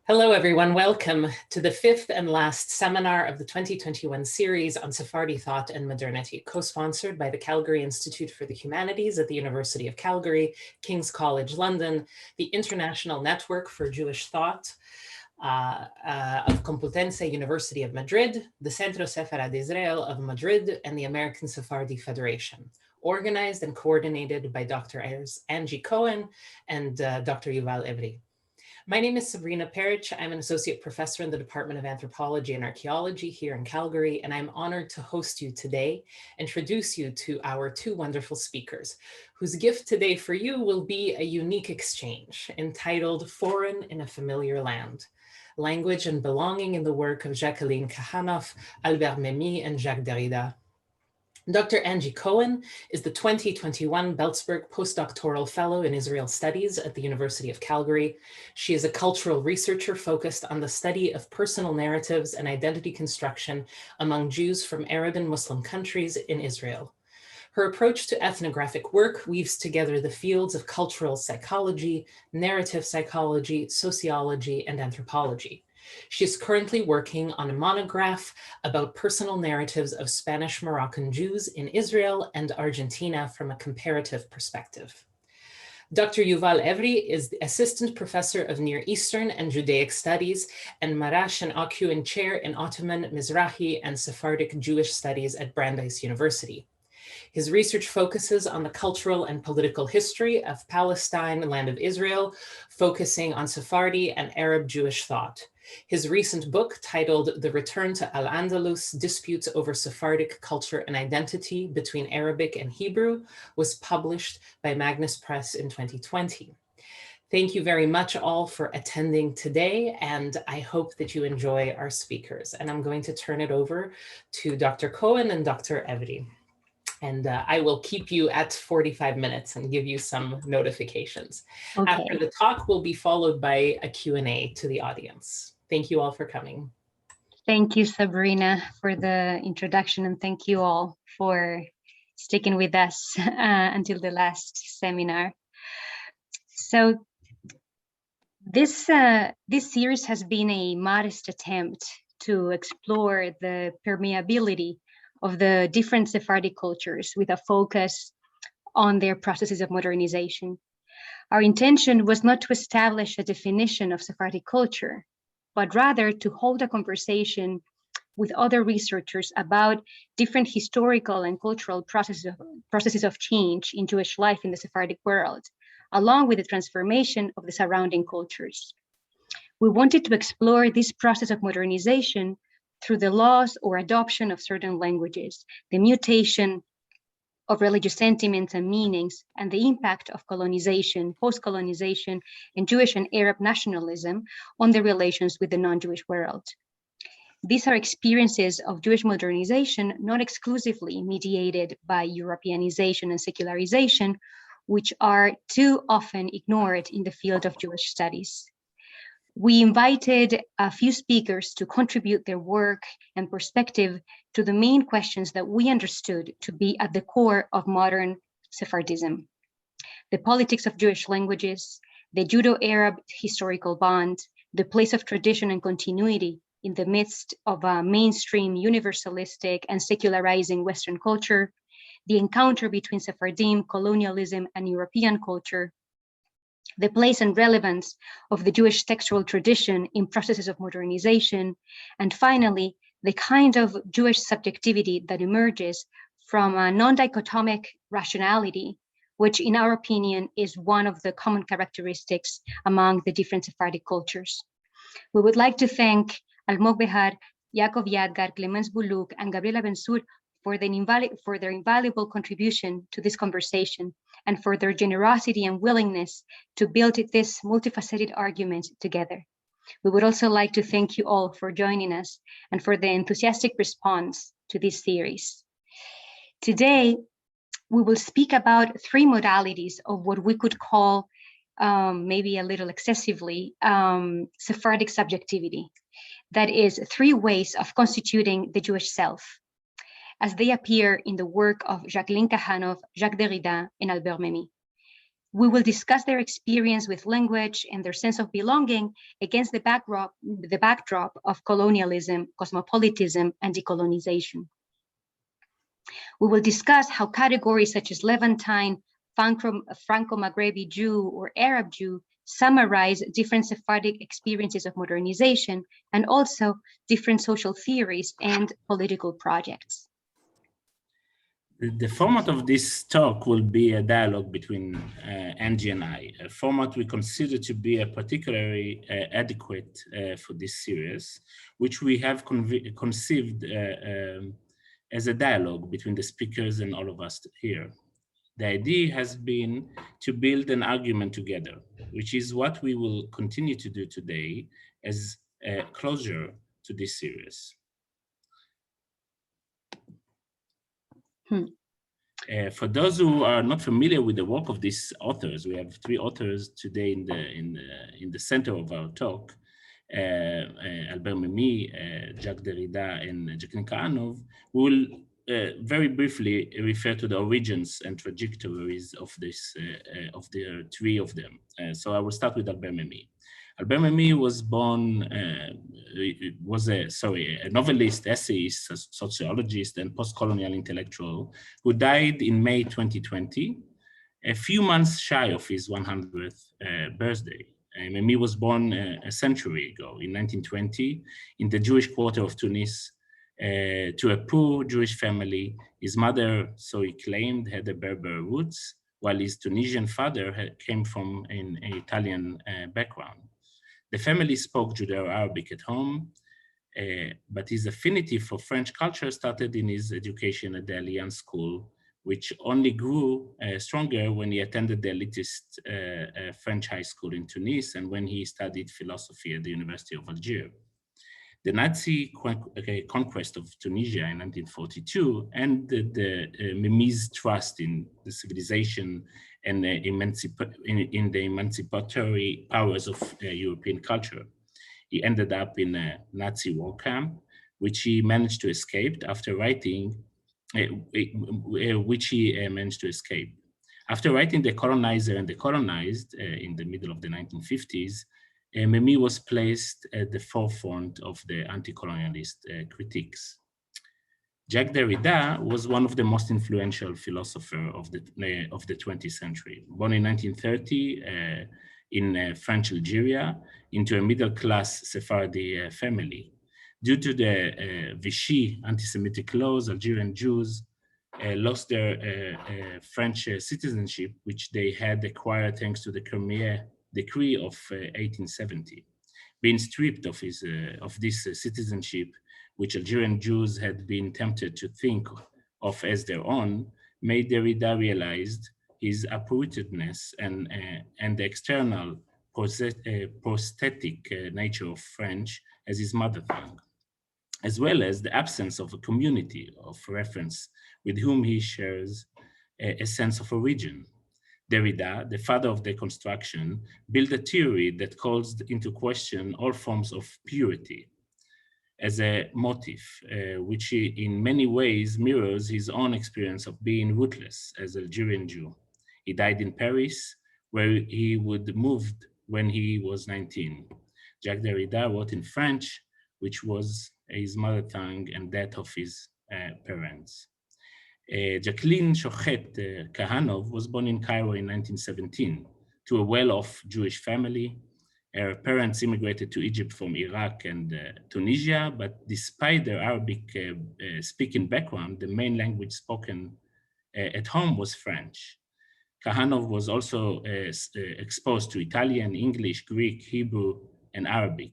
Hello, everyone. Welcome to the fifth and last seminar of the 2021 series on Sephardi thought and modernity, co-sponsored by the Calgary Institute for the Humanities at the University of Calgary, King's College London, the International Network for Jewish Thought of Complutense University of Madrid, the Centro Sephardi Israel of Madrid, and the American Sephardi Federation, organized and coordinated by Dr. Angy Cohen and Dr. Yuval Evri. My name is Sabrina Perich. I'm an associate professor in the Department of Anthropology and Archaeology here in Calgary, and I'm honored to host you today, introduce you to our two wonderful speakers, whose gift today for you will be a unique exchange entitled Foreign in a Familiar Land, Language and Belonging in the Work of Jacqueline Kahanoff, Memmi and Jacques Derrida. Dr. Angy Cohen is the 2021 Belzberg Postdoctoral Fellow in Israel Studies at the University of Calgary. She is a cultural researcher focused on the study of personal narratives and identity construction among Jews from Arab and Muslim countries in Israel. Her approach to ethnographic work weaves together the fields of cultural psychology, narrative psychology, sociology, and anthropology. She is currently working on a monograph about personal narratives of Spanish Moroccan Jews in Israel and Argentina from a comparative perspective. Dr. Yuval Evri is the Assistant Professor of Near Eastern and Judaic Studies and Marash and Ocuin Chair in Ottoman, Mizrahi, and Sephardic Jewish Studies at Brandeis University. His research focuses on the cultural and political history of Palestine, land of Israel, focusing on Sephardi and Arab Jewish thought. His recent book, titled The Return to Al-Andalus, Disputes over Sephardic Culture and Identity Between Arabic and Hebrew, was published by Magnus Press in 2020. Thank you very much all for attending today, and I hope that you enjoy our speakers. And I'm going to turn it over to Dr. Cohen and Dr. Evri. And I will keep you at 45 minutes and give you some notifications. Okay. After the talk will be followed by a Q&A to the audience. Thank you all for coming. Thank you, Sabrina, for the introduction, and thank you all for sticking with us until the last seminar. So this series has been a modest attempt to explore the permeability of the different Sephardi cultures with a focus on their processes of modernization. Our intention was not to establish a definition of Sephardi culture, but rather to hold a conversation with other researchers about different historical and cultural processes of change in Jewish life in the Sephardic world, along with the transformation of the surrounding cultures. We wanted to explore this process of modernization through the loss or adoption of certain languages, the mutation of religious sentiments and meanings, and the impact of colonization, post-colonization, and Jewish and Arab nationalism on the relations with the non-Jewish world. These are experiences of Jewish modernization not exclusively mediated by Europeanization and secularization, which are too often ignored in the field of Jewish studies. We invited a few speakers to contribute their work and perspective to the main questions that we understood to be at the core of modern Sephardism: the politics of Jewish languages, the Judo-Arab historical bond, the place of tradition and continuity in the midst of a mainstream universalistic and secularizing Western culture, the encounter between Sephardim, colonialism, and European culture, the place and relevance of the Jewish textual tradition in processes of modernization, and finally, the kind of Jewish subjectivity that emerges from a non-dichotomic rationality, which in our opinion is one of the common characteristics among the different Sephardic cultures. We would like to thank Almog Behar, Yaakov Yadgar, Clemens Buluk, and Gabriela Bensur for their invaluable contribution to this conversation and for their generosity and willingness to build this multifaceted argument together. We would also like to thank you all for joining us and for the enthusiastic response to this series. Today, we will speak about three modalities of what we could call, maybe a little excessively, Sephardic subjectivity. That is, three ways of constituting the Jewish self, as they appear in the work of Jacqueline Kahanoff, Jacques Derrida, and Memmi. We will discuss their experience with language and their sense of belonging against the backdrop of colonialism, cosmopolitanism, and decolonization. We will discuss how categories such as Levantine, Franco-Maghrebi Jew, or Arab Jew summarize different Sephardic experiences of modernization and also different social theories and political projects. The format of this talk will be a dialogue between Angy and I, a format we consider to be a particularly adequate for this series, which we have conceived as a dialogue between the speakers and all of us here. The idea has been to build an argument together, which is what we will continue to do today as a closure to this series. For those who are not familiar with the work of these authors, we have three authors today in the center of our talk: Albert Memmi, Jacques Derrida, and Jacqueline Kahanoff. We will very briefly refer to the origins and trajectories of this of the three of them. So I will start with Albert Memmi. Albert Memmi was born, was a novelist, essayist, sociologist, and post-colonial intellectual who died in May 2020, a few months shy of his 100th birthday. Memmi was born a century ago, in 1920, in the Jewish quarter of Tunis, to a poor Jewish family. His mother, so he claimed, had a Berber roots, while his Tunisian father came from an Italian background. The family spoke Judeo-Arabic at home, but his affinity for French culture started in his education at the Alliance School, which only grew stronger when he attended the elitist French high school in Tunis and when he studied philosophy at the University of Algiers. The Nazi conquest of Tunisia in 1942 ended Memmi's trust in the civilization and in the emancipatory powers of European culture. He ended up in a Nazi war camp, which he managed to escape after writing, After writing The Colonizer and the Colonized in the middle of the 1950s, Memmi was placed at the forefront of the anti-colonialist critiques. Jacques Derrida was one of the most influential philosophers of the 20th century. Born in 1930 in French Algeria into a middle-class Sephardi family. Due to the Vichy anti-Semitic laws, Algerian Jews lost their French citizenship, which they had acquired thanks to the Cormier Decree of 1870. Being stripped of this citizenship, which Algerian Jews had been tempted to think of as their own, made Derrida realize his uprootedness and the external prosthetic nature of French as his mother tongue, as well as the absence of a community of reference with whom he shares a sense of origin. Derrida, the father of deconstruction, built a theory that calls into question all forms of purity as a motif, which in many ways mirrors his own experience of being rootless as an Algerian Jew. He died in Paris, where he would moved when he was 19. Jacques Derrida wrote in French, which was his mother tongue and that of his parents. Jacqueline Kahanoff was born in Cairo in 1917 to a well-off Jewish family. Her parents immigrated to Egypt from Iraq and Tunisia, but despite their Arabic speaking background, the main language spoken at home was French. Kahanoff was also exposed to Italian, English, Greek, Hebrew, and Arabic,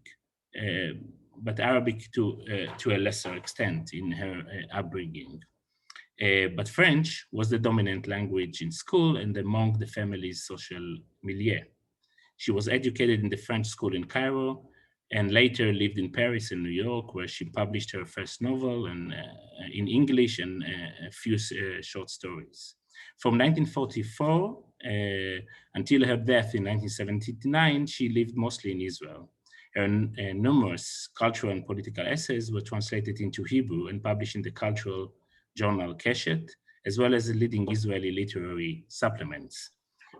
but Arabic to a lesser extent in her upbringing. But French was the dominant language in school and among the family's social milieu. She was educated in the French school in Cairo and later lived in Paris and New York, where she published her first novel and, in English and a few short stories. From 1944 until her death in 1979, she lived mostly in Israel. Her numerous cultural and political essays were translated into Hebrew and published in the cultural journal Keshet, as well as leading Israeli literary supplements.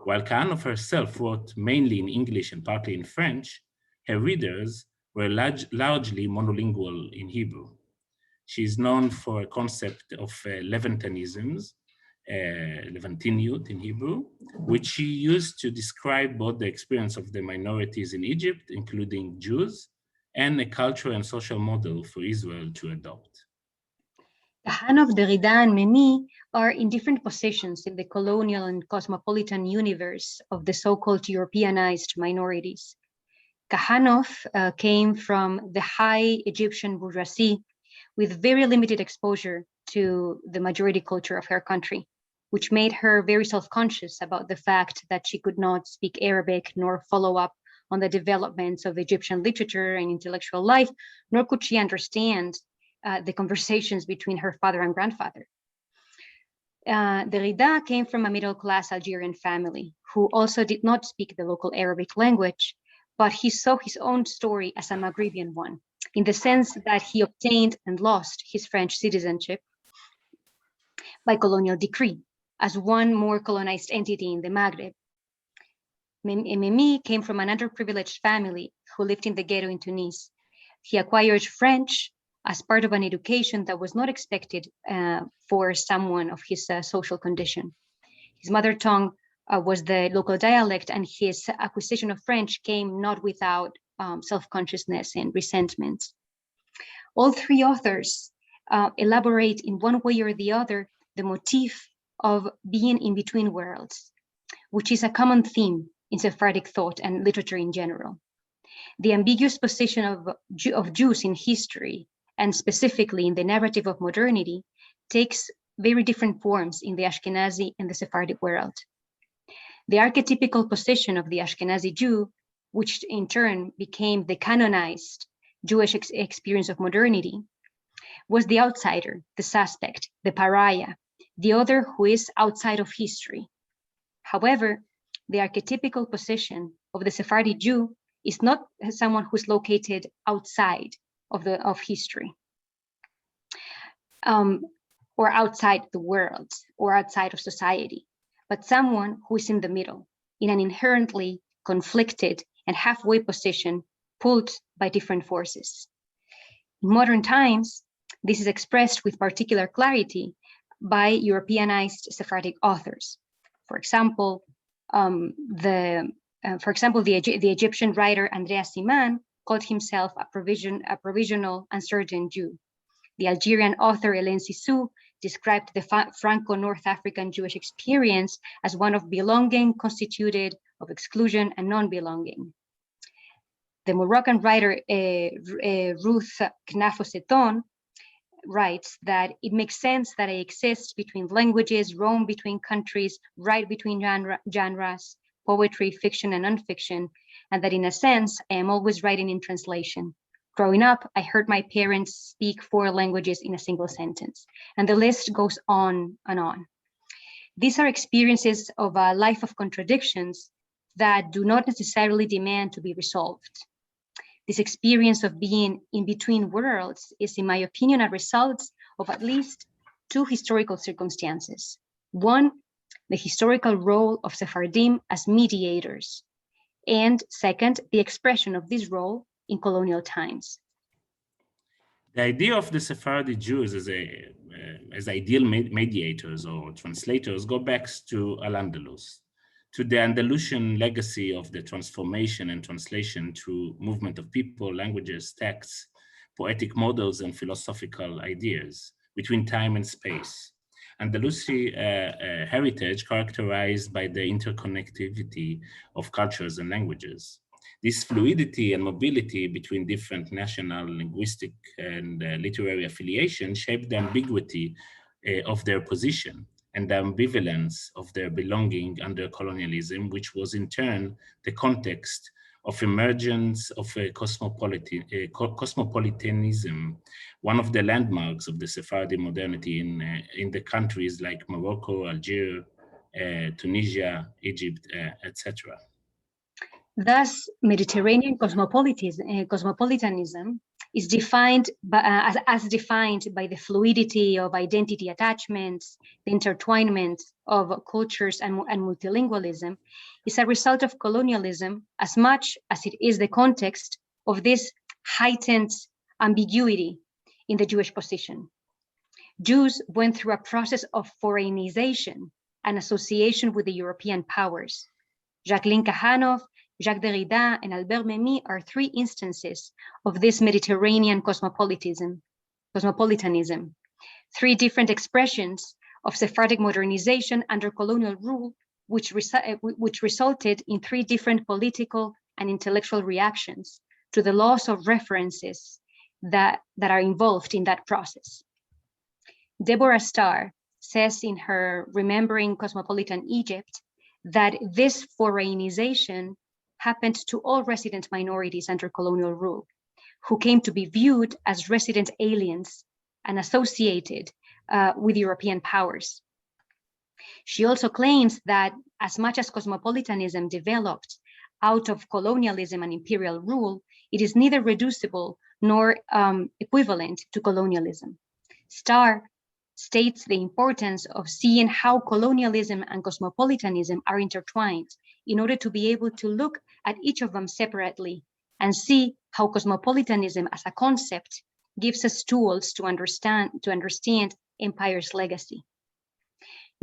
While Kahanoff herself wrote mainly in English and partly in French, her readers were largely monolingual in Hebrew. She is known for a concept of Levantinisms, Levantiniyut in Hebrew, which she used to describe both the experience of the minorities in Egypt, including Jews, and a cultural and social model for Israel to adopt. Kahanoff, Derrida, and Memmi are in different positions in the colonial and cosmopolitan universe of the so-called Europeanized minorities. Kahanoff came from the high Egyptian bourgeoisie with very limited exposure to the majority culture of her country, which made her very self-conscious about the fact that she could not speak Arabic nor follow up on the developments of Egyptian literature and intellectual life, nor could she understand the conversations between her father and grandfather. Derrida came from a middle-class Algerian family who also did not speak the local Arabic language, but he saw his own story as a Maghrebian one, in the sense that he obtained and lost his French citizenship by colonial decree as one more colonized entity in the Maghreb. Memmi came from an underprivileged family who lived in the ghetto in Tunis. He acquired French as part of an education that was not expected for someone of his social condition. His mother tongue was the local dialect, and his acquisition of French came not without self-consciousness and resentment. All three authors elaborate in one way or the other the motif of being in between worlds, which is a common theme in Sephardic thought and literature in general. The ambiguous position of Jews in history, and specifically in the narrative of modernity, takes very different forms in the Ashkenazi and the Sephardic world. The archetypical position of the Ashkenazi Jew, which in turn became the canonized Jewish experience of modernity, was the outsider, the suspect, the pariah, the other who is outside of history. However, the archetypical position of the Sephardi Jew is not someone who is located outside of history, or outside the world, or outside of society, but someone who is in the middle, in an inherently conflicted and halfway position pulled by different forces. In modern times, this is expressed with particular clarity by Europeanized Sephardic authors. For example, the Egyptian writer Andreas Siman called himself a provisional uncertain Jew. The Algerian author Hélène Cixous described the Franco-North African Jewish experience as one of belonging constituted of exclusion and non-belonging. The Moroccan writer Ruth Knafo-Seton writes that it makes sense that I exist between languages, roam between countries, write between genres, poetry, fiction, and nonfiction, and that in a sense, I am always writing in translation. Growing up, I heard my parents speak 4 languages in a single sentence, and the list goes on and on. These are experiences of a life of contradictions that do not necessarily demand to be resolved. This experience of being in between worlds is, in my opinion, a result of at least 2 historical circumstances. One, the historical role of Sephardim as mediators, and second, the expression of this role in colonial times. The idea of the Sephardi Jews as ideal mediators or translators go back to Al-Andalus, to the Andalusian legacy of the transformation and translation through movement of people, languages, texts, poetic models, and philosophical ideas between time and space. Andalusi heritage characterized by the interconnectivity of cultures and languages. This fluidity and mobility between different national, linguistic, and literary affiliations shaped the ambiguity of their position and the ambivalence of their belonging under colonialism, which was in turn the context of emergence of cosmopolitanism, one of the landmarks of the Sephardi modernity in the countries like Morocco, Algeria, Tunisia, Egypt, etc. Thus, Mediterranean cosmopolitanism is defined as defined by the fluidity of identity attachments, the intertwinement of cultures and multilingualism, is a result of colonialism as much as it is the context of this heightened ambiguity in the Jewish position. Jews went through a process of foreignization and association with the European powers. Jacqueline Kahanoff, Jacques Derrida, and Albert Memmi are three instances of this Mediterranean cosmopolitanism, three different expressions of Sephardic modernization under colonial rule, which resulted in three different political and intellectual reactions to the loss of references that are involved in that process. Deborah Starr says in her Remembering Cosmopolitan Egypt that this foreignization happened to all resident minorities under colonial rule, who came to be viewed as resident aliens and associated with European powers. She also claims that as much as cosmopolitanism developed out of colonialism and imperial rule, it is neither reducible nor equivalent to colonialism. Starr states the importance of seeing how colonialism and cosmopolitanism are intertwined in order to be able to look at each of them separately and see how cosmopolitanism as a concept gives us tools to understand empire's legacy.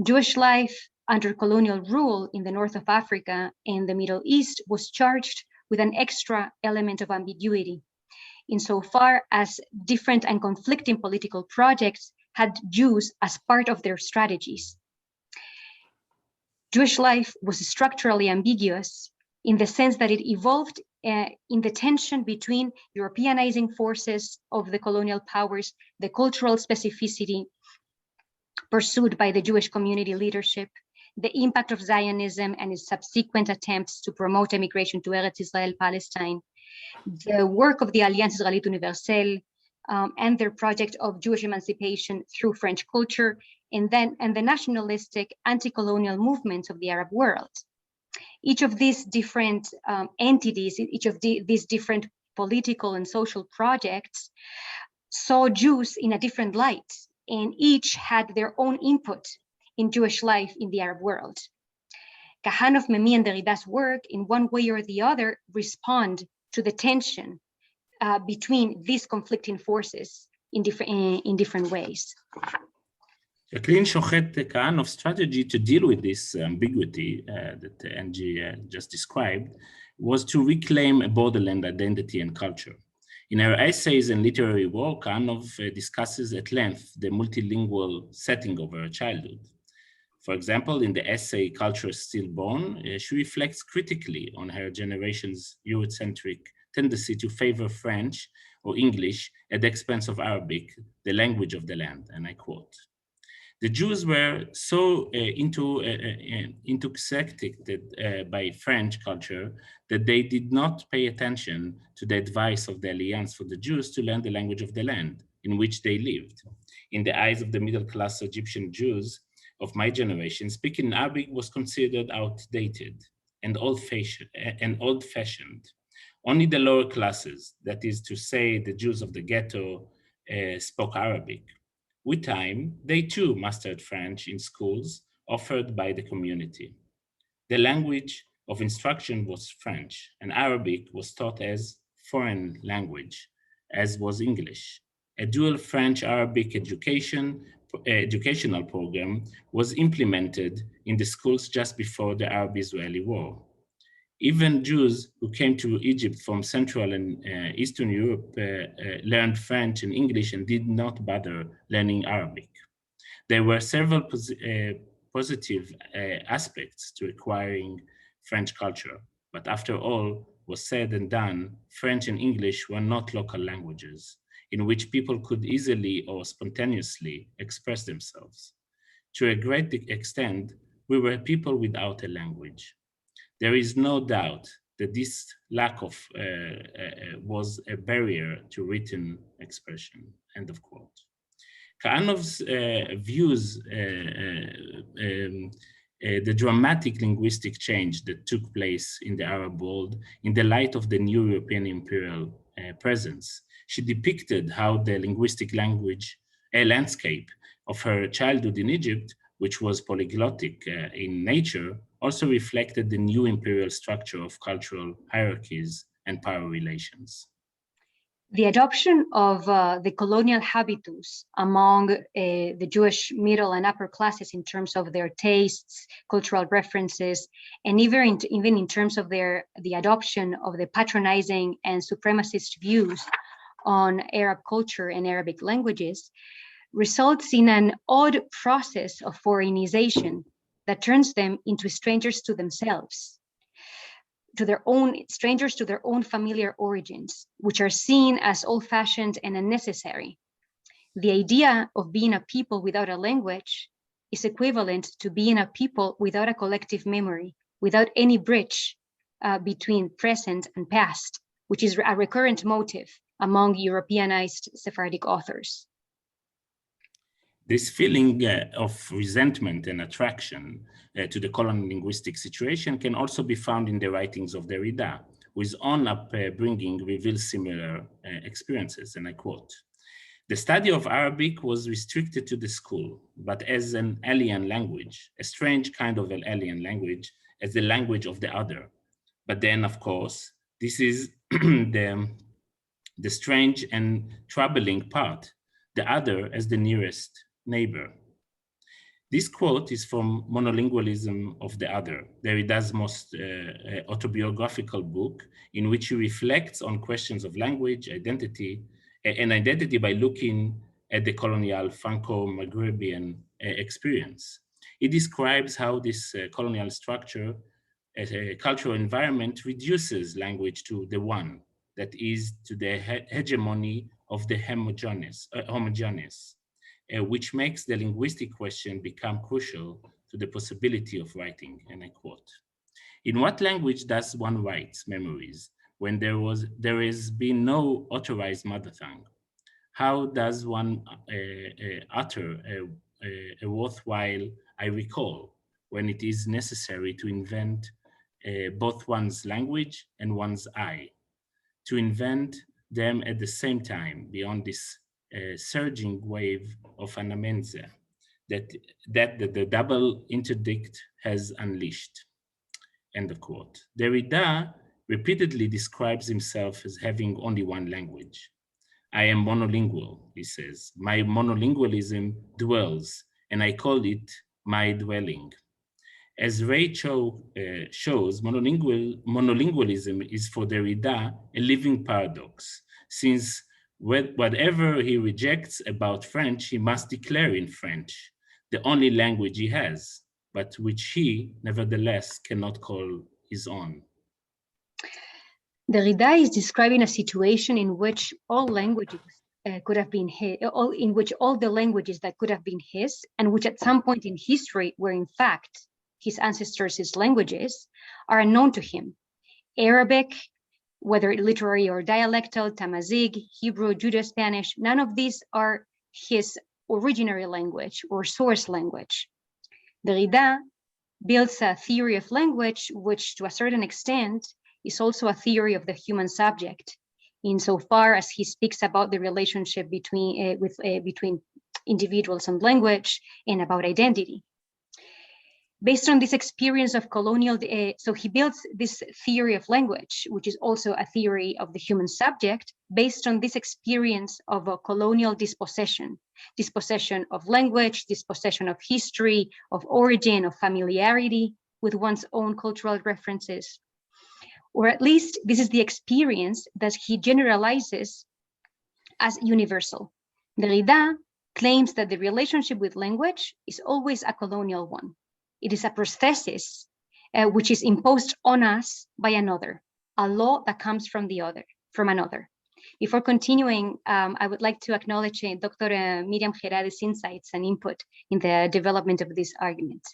Jewish life under colonial rule in the north of Africa and the Middle East was charged with an extra element of ambiguity, insofar as different and conflicting political projects had Jews as part of their strategies. Jewish life was structurally ambiguous in the sense that it evolved in the tension between Europeanizing forces of the colonial powers, the cultural specificity pursued by the Jewish community leadership, the impact of Zionism and its subsequent attempts to promote emigration to Eretz Israel, Palestine, the work of the Alliance Israélite Universelle, and their project of Jewish emancipation through French culture, and the nationalistic anti-colonial movements of the Arab world. Each of these different entities, each of these different political and social projects saw Jews in a different light, and each had their own input in Jewish life in the Arab world. Kahanoff, Memmi, and Derrida's work, in one way or the other, respond to the tension between these conflicting forces in different ways. Jacqueline Kahanoff's strategy to deal with this ambiguity that Angy just described was to reclaim a borderland identity and culture. In her essays and literary work, Kahanoff discusses at length the multilingual setting of her childhood. For example, in the essay Culture Stillborn, she reflects critically on her generation's Eurocentric tendency to favor French or English at the expense of Arabic, the language of the land, and I quote, "The Jews were so intoxicated by French culture that they did not pay attention to the advice of the Alliance for the Jews to learn the language of the land in which they lived. In the eyes of the middle-class Egyptian Jews of my generation, speaking Arabic was considered outdated and old-fashioned. Only the lower classes, that is to say, the Jews of the ghetto, spoke Arabic. With time, they too mastered French in schools offered by the community. The language of instruction was French, and Arabic was taught as foreign language, as was English. A dual French-Arabic educational program was implemented in the schools just before the Arab-Israeli War. Even Jews who came to Egypt from Central and Eastern Europe learned French and English and did not bother learning Arabic. There were several positive aspects to acquiring French culture, but after all was said and done, French and English were not local languages in which people could easily or spontaneously express themselves. To a great extent, we were people without a language. There is no doubt that this lack of was a barrier to written expression," end of quote. Kahanoff's views the dramatic linguistic change that took place in the Arab world in the light of the new European imperial presence She depicted how the linguistic landscape of her childhood in Egypt, which was polyglottic in nature, also reflected the new imperial structure of cultural hierarchies and power relations. The adoption of the colonial habitus among the Jewish middle and upper classes in terms of their tastes, cultural references, and even in terms of the adoption of the patronizing and supremacist views on Arab culture and Arabic languages results in an odd process of foreignization that turns them into strangers to themselves, strangers to their own familiar origins, which are seen as old-fashioned and unnecessary. The idea of being a people without a language is equivalent to being a people without a collective memory, without any bridge between present and past, which is a recurrent motive among Europeanized Sephardic authors. This feeling of resentment and attraction to the colonial linguistic situation can also be found in the writings of Derrida, whose own upbringing reveals similar experiences, and I quote, "The study of Arabic was restricted to the school, but as an alien language, a strange kind of an alien language, as the language of the other. But then, of course, this is the strange and troubling part, the other as the nearest neighbor." This quote is from Monolingualism of the Other, Derrida's most autobiographical book, in which he reflects on questions of language, identity, and identity by looking at the colonial Franco-Maghrebian experience. He describes how this colonial structure, cultural environment, reduces language to the one, that is, to the hegemony of the homogeneous, which makes the linguistic question become crucial to the possibility of writing, and I quote, "In what language does one write memories when there has been no authorized mother tongue? How does one utter a worthwhile I recall when it is necessary to invent both one's language and one's I, to invent them at the same time beyond this surging wave of anamenza that the double interdict has unleashed," end of quote. Derrida repeatedly describes himself as having only one language. "I am monolingual," he says. "My monolingualism dwells, and I call it my dwelling." As Ray shows, monolingualism is for Derrida a living paradox, since whatever he rejects about French, he must declare in French, the only language he has, but which he, nevertheless, cannot call his own. Derrida is describing a situation in which all languages could have been his, in which all the languages that could have been his, and which at some point in history were in fact his ancestors' languages, are unknown to him. Arabic, whether literary or dialectal, Tamazight, Hebrew, Judeo-Spanish, none of these are his originary language or source language. Derrida builds a theory of language, which to a certain extent is also a theory of the human subject, insofar as he speaks about the relationship between individuals and language and about identity. Based on this experience of colonial, so he builds this theory of language, which is also a theory of the human subject, based on this experience of a colonial dispossession of language, dispossession of history, of origin, of familiarity with one's own cultural references. Or at least this is the experience that he generalizes as universal. Derrida claims that the relationship with language is always a colonial one. It is a prosthesis which is imposed on us by another, a law that comes from another. Before continuing, I would like to acknowledge Dr. Miriam Gerardes' insights and input in the development of this argument.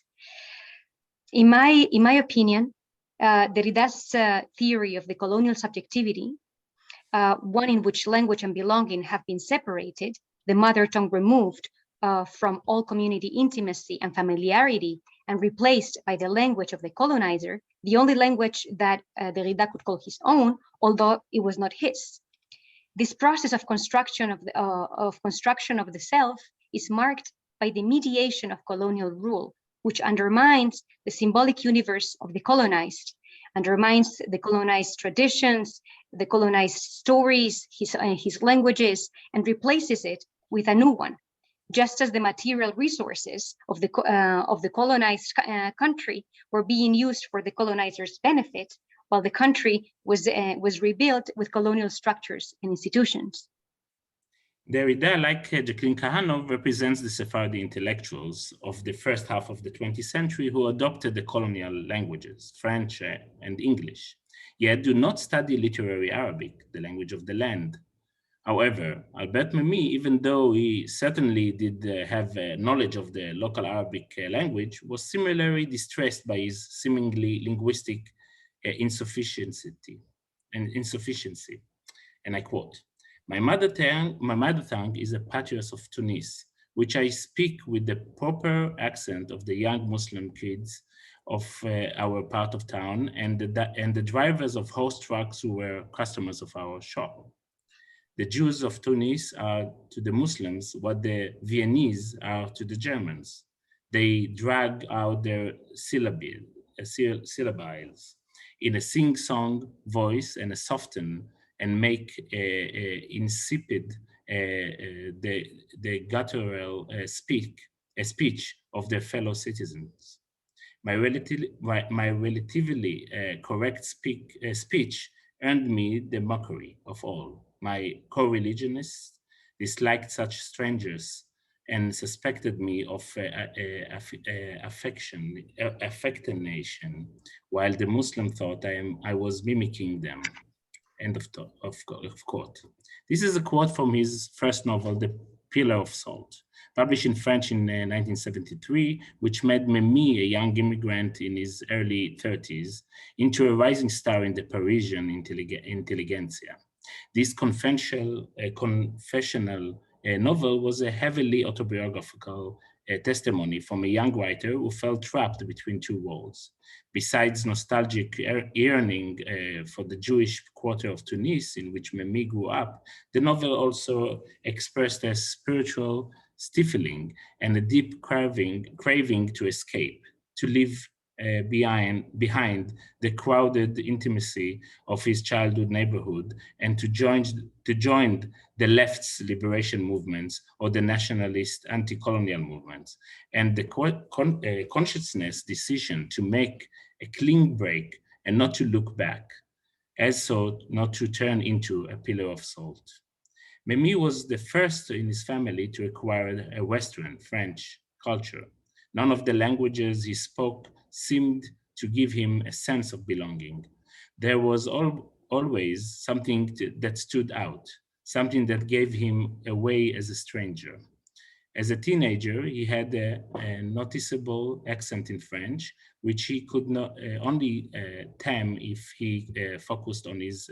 In my opinion, Derrida's theory of the colonial subjectivity, one in which language and belonging have been separated, the mother tongue removed from all community intimacy and familiarity, and replaced by the language of the colonizer, the only language that Derrida could call his own, although it was not his. This process of construction of the self is marked by the mediation of colonial rule, which undermines the symbolic universe of the colonized, undermines the colonized traditions, the colonized stories, his languages, and replaces it with a new one. Just as the material resources of the colonized country were being used for the colonizer's benefit, while the country was rebuilt with colonial structures and institutions. Derrida, like Jacqueline Kahanoff, represents the Sephardi intellectuals of the first half of the 20th century who adopted the colonial languages, French and English, yet do not study literary Arabic, the language of the land. However, Albert Memmi, even though he certainly did have knowledge of the local Arabic language, was similarly distressed by his seemingly linguistic insufficiency. And I quote, my mother tongue is a patois of Tunis, which I speak with the proper accent of the young Muslim kids of our part of town and the drivers of horse trucks who were customers of our shop. The Jews of Tunis are to the Muslims what the Viennese are to the Germans. They drag out their syllables in a sing-song voice and a soften and make insipid the guttural speech of their fellow citizens. My relatively correct speech earned me the mockery of all. My co-religionists disliked such strangers and suspected me of affectation, while the Muslim thought I was mimicking them. End of quote. This is a quote from his first novel, The Pillar of Salt, published in French in 1973, which made Memmi, a young immigrant in his early 30s, into a rising star in the Parisian intelligentsia. This confessional novel was a heavily autobiographical testimony from a young writer who felt trapped between two worlds. Besides nostalgic yearning for the Jewish quarter of Tunis in which Memmi grew up, the novel also expressed a spiritual stifling and a deep craving to escape, to live behind the crowded intimacy of his childhood neighborhood and to join the left's liberation movements or the nationalist anti-colonial movements, and the consciousness decision to make a clean break and not to look back, as so not to turn into a pillar of salt. Memmi was the first in his family to acquire a Western French culture. None of the languages he spoke seemed to give him a sense of belonging. There was always something that stood out, something that gave him away as a stranger. As a teenager, he had a noticeable accent in French, which he could not only tame if he focused on his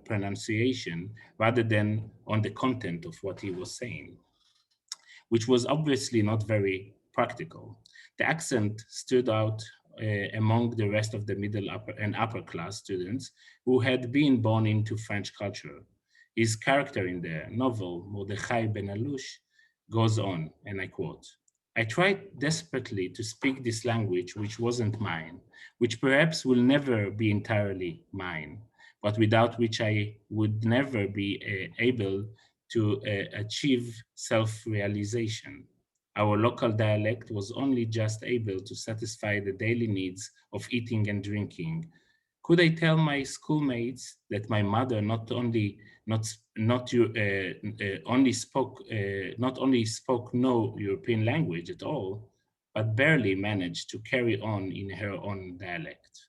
pronunciation rather than on the content of what he was saying, which was obviously not very practical. The accent stood out among the rest of the middle and upper class students who had been born into French culture. His character in the novel, Mordechai Ben Alush, goes on, and I quote, I tried desperately to speak this language which wasn't mine, which perhaps will never be entirely mine, but without which I would never be able to achieve self-realization. Our local dialect was only just able to satisfy the daily needs of eating and drinking. Could I tell my schoolmates that my mother not only spoke no European language at all, but barely managed to carry on in her own dialect?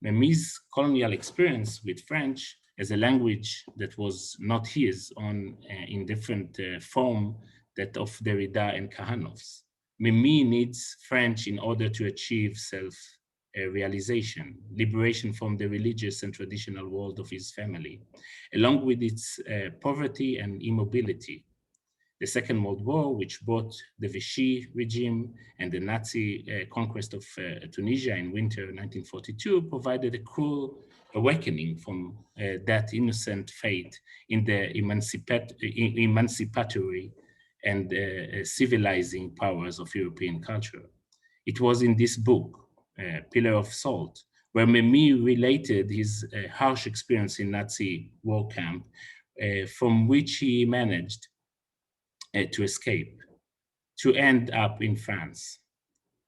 Memmi's colonial experience with French as a language that was not his own in different form that of Derrida and Kahanoff's. Memmi needs French in order to achieve self-realization, liberation from the religious and traditional world of his family, along with its poverty and immobility. The Second World War, which brought the Vichy regime and the Nazi conquest of Tunisia in winter 1942, provided a cruel awakening from that innocent fate in the emancipatory and civilizing powers of European culture. It was in this book, Pillar of Salt, where Memmi related his harsh experience in Nazi war camp, from which he managed to escape, to end up in France.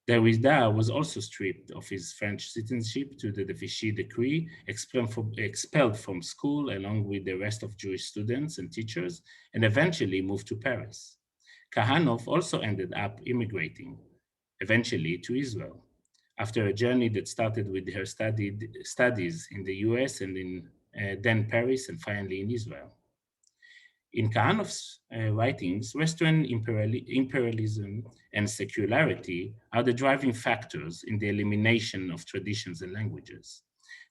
Derrida was also stripped of his French citizenship to the Vichy decree, expelled from school along with the rest of Jewish students and teachers, and eventually moved to Paris. Kahanoff also ended up immigrating, eventually to Israel, after a journey that started with her studies in the US and in then Paris and finally in Israel. In Kahanoff's writings, Western imperialism and secularity are the driving factors in the elimination of traditions and languages.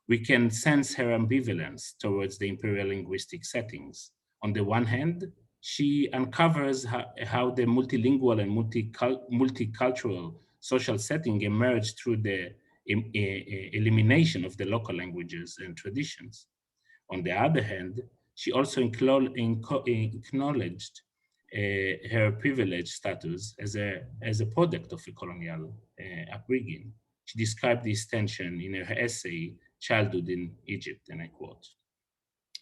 We can sense her ambivalence towards the imperial linguistic settings. On the one hand, she uncovers how the multilingual and multicultural social setting emerged through the elimination of the local languages and traditions. On the other hand, she also acknowledged her privileged status as a product of a colonial upbringing. She described this tension in her essay, Childhood in Egypt, and I quote,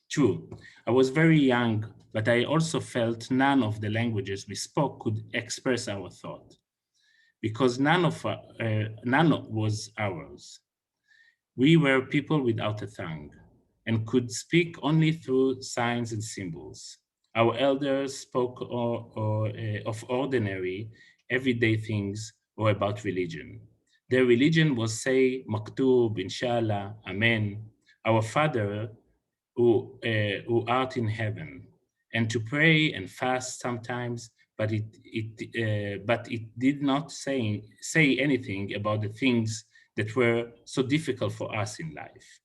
"True, I was very young, but I also felt none of the languages we spoke could express our thought, because none was ours. We were people without a tongue, and could speak only through signs and symbols. Our elders spoke of ordinary, everyday things or about religion. Their religion was, say, Maktub, Inshallah, Amen, our Father who art in heaven, and to pray and fast sometimes, but it did not say anything about the things that were so difficult for us in life.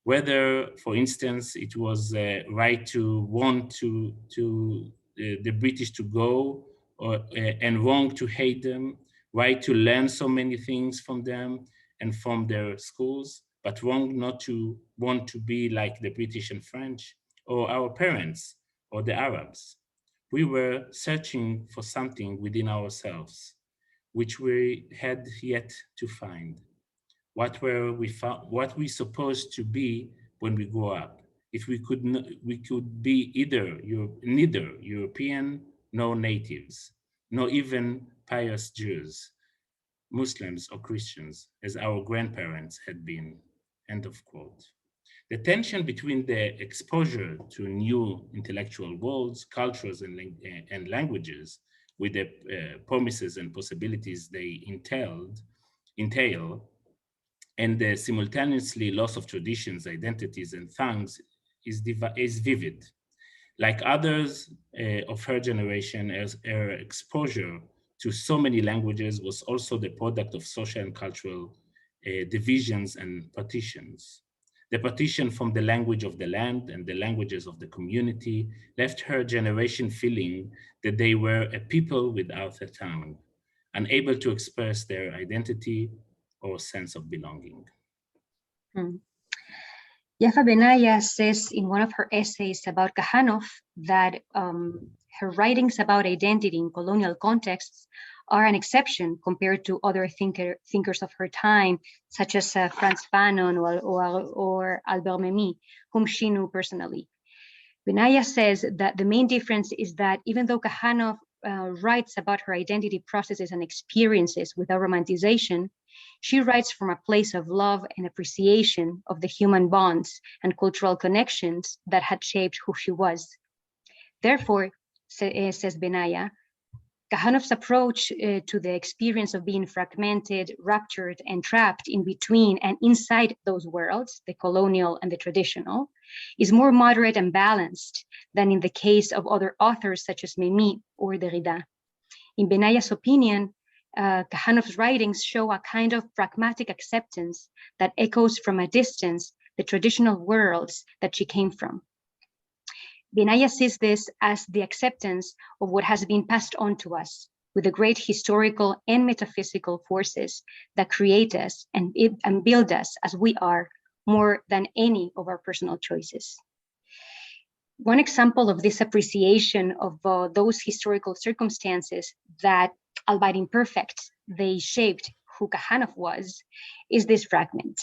Whether, for instance, it was right to want to the British to go, and wrong to hate them, right to learn so many things from them and from their schools, but wrong not to want to be like the British and French, or our parents, or the Arabs. We were searching for something within ourselves, which we had yet to find. What were we supposed to be when we grow up? If we could be neither European nor natives, nor even pious Jews, Muslims or Christians, as our grandparents had been, end of quote. The tension between the exposure to new intellectual worlds, cultures, and languages, with the promises and possibilities they entail, and the simultaneously loss of traditions, identities, and tongues is vivid. Like others of her generation, her exposure to so many languages was also the product of social and cultural divisions and partitions. The partition from the language of the land and the languages of the community left her generation feeling that they were a people without a tongue, unable to express their identity or sense of belonging. Yafa Benaya says in one of her essays about Kahanoff that her writings about identity in colonial contexts are an exception compared to other thinkers of her time, such as Frantz Fanon or Albert Memmi, whom she knew personally. Benaya says that the main difference is that even though Kahanoff writes about her identity processes and experiences without romanticization, she writes from a place of love and appreciation of the human bonds and cultural connections that had shaped who she was. Therefore, says Benaya, Kahanoff's approach to the experience of being fragmented, ruptured, and trapped in between and inside those worlds, the colonial and the traditional, is more moderate and balanced than in the case of other authors such as Memmi or Derrida. In Benaya's opinion, Kahanoff's writings show a kind of pragmatic acceptance that echoes from a distance the traditional worlds that she came from. Benaya sees this as the acceptance of what has been passed on to us, with the great historical and metaphysical forces that create us and build us as we are, more than any of our personal choices. One example of this appreciation of those historical circumstances that, albeit imperfect, they shaped who Kahanoff was, is this fragment.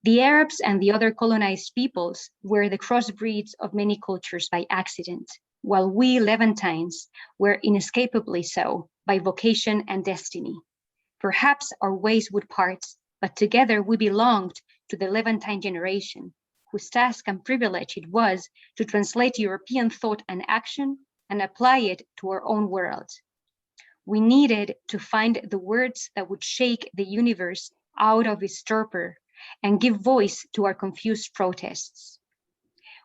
The Arabs and the other colonized peoples were the crossbreeds of many cultures by accident, while we Levantines were inescapably so by vocation and destiny. Perhaps our ways would part, but together we belonged to the Levantine generation, whose task and privilege it was to translate European thought and action and apply it to our own world. We needed to find the words that would shake the universe out of its torpor and give voice to our confused protests.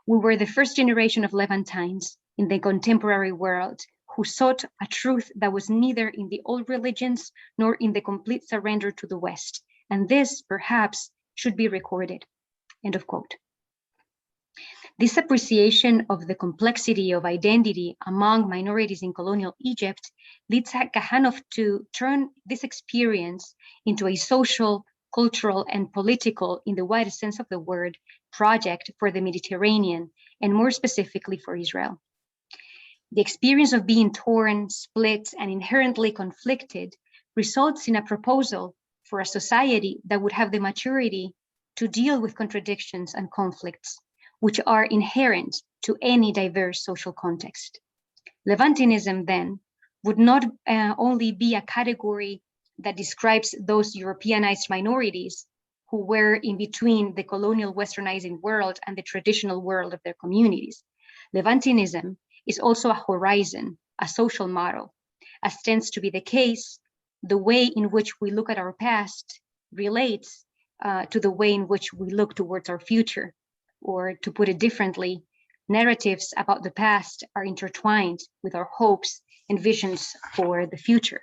We were the first generation of Levantines in the contemporary world who sought a truth that was neither in the old religions nor in the complete surrender to the West, and this, perhaps, should be recorded. End of quote. This appreciation of the complexity of identity among minorities in colonial Egypt leads Kahanoff to turn this experience into a social, cultural, and political, in the widest sense of the word, project for the Mediterranean, and more specifically for Israel. The experience of being torn, split, and inherently conflicted results in a proposal for a society that would have the maturity to deal with contradictions and conflicts, which are inherent to any diverse social context. Levantinism, then, would not only be a category that describes those Europeanized minorities who were in between the colonial westernizing world and the traditional world of their communities. Levantinism is also a horizon, a social model. As tends to be the case, the way in which we look at our past relates to the way in which we look towards our future. Or to put it differently, narratives about the past are intertwined with our hopes and visions for the future.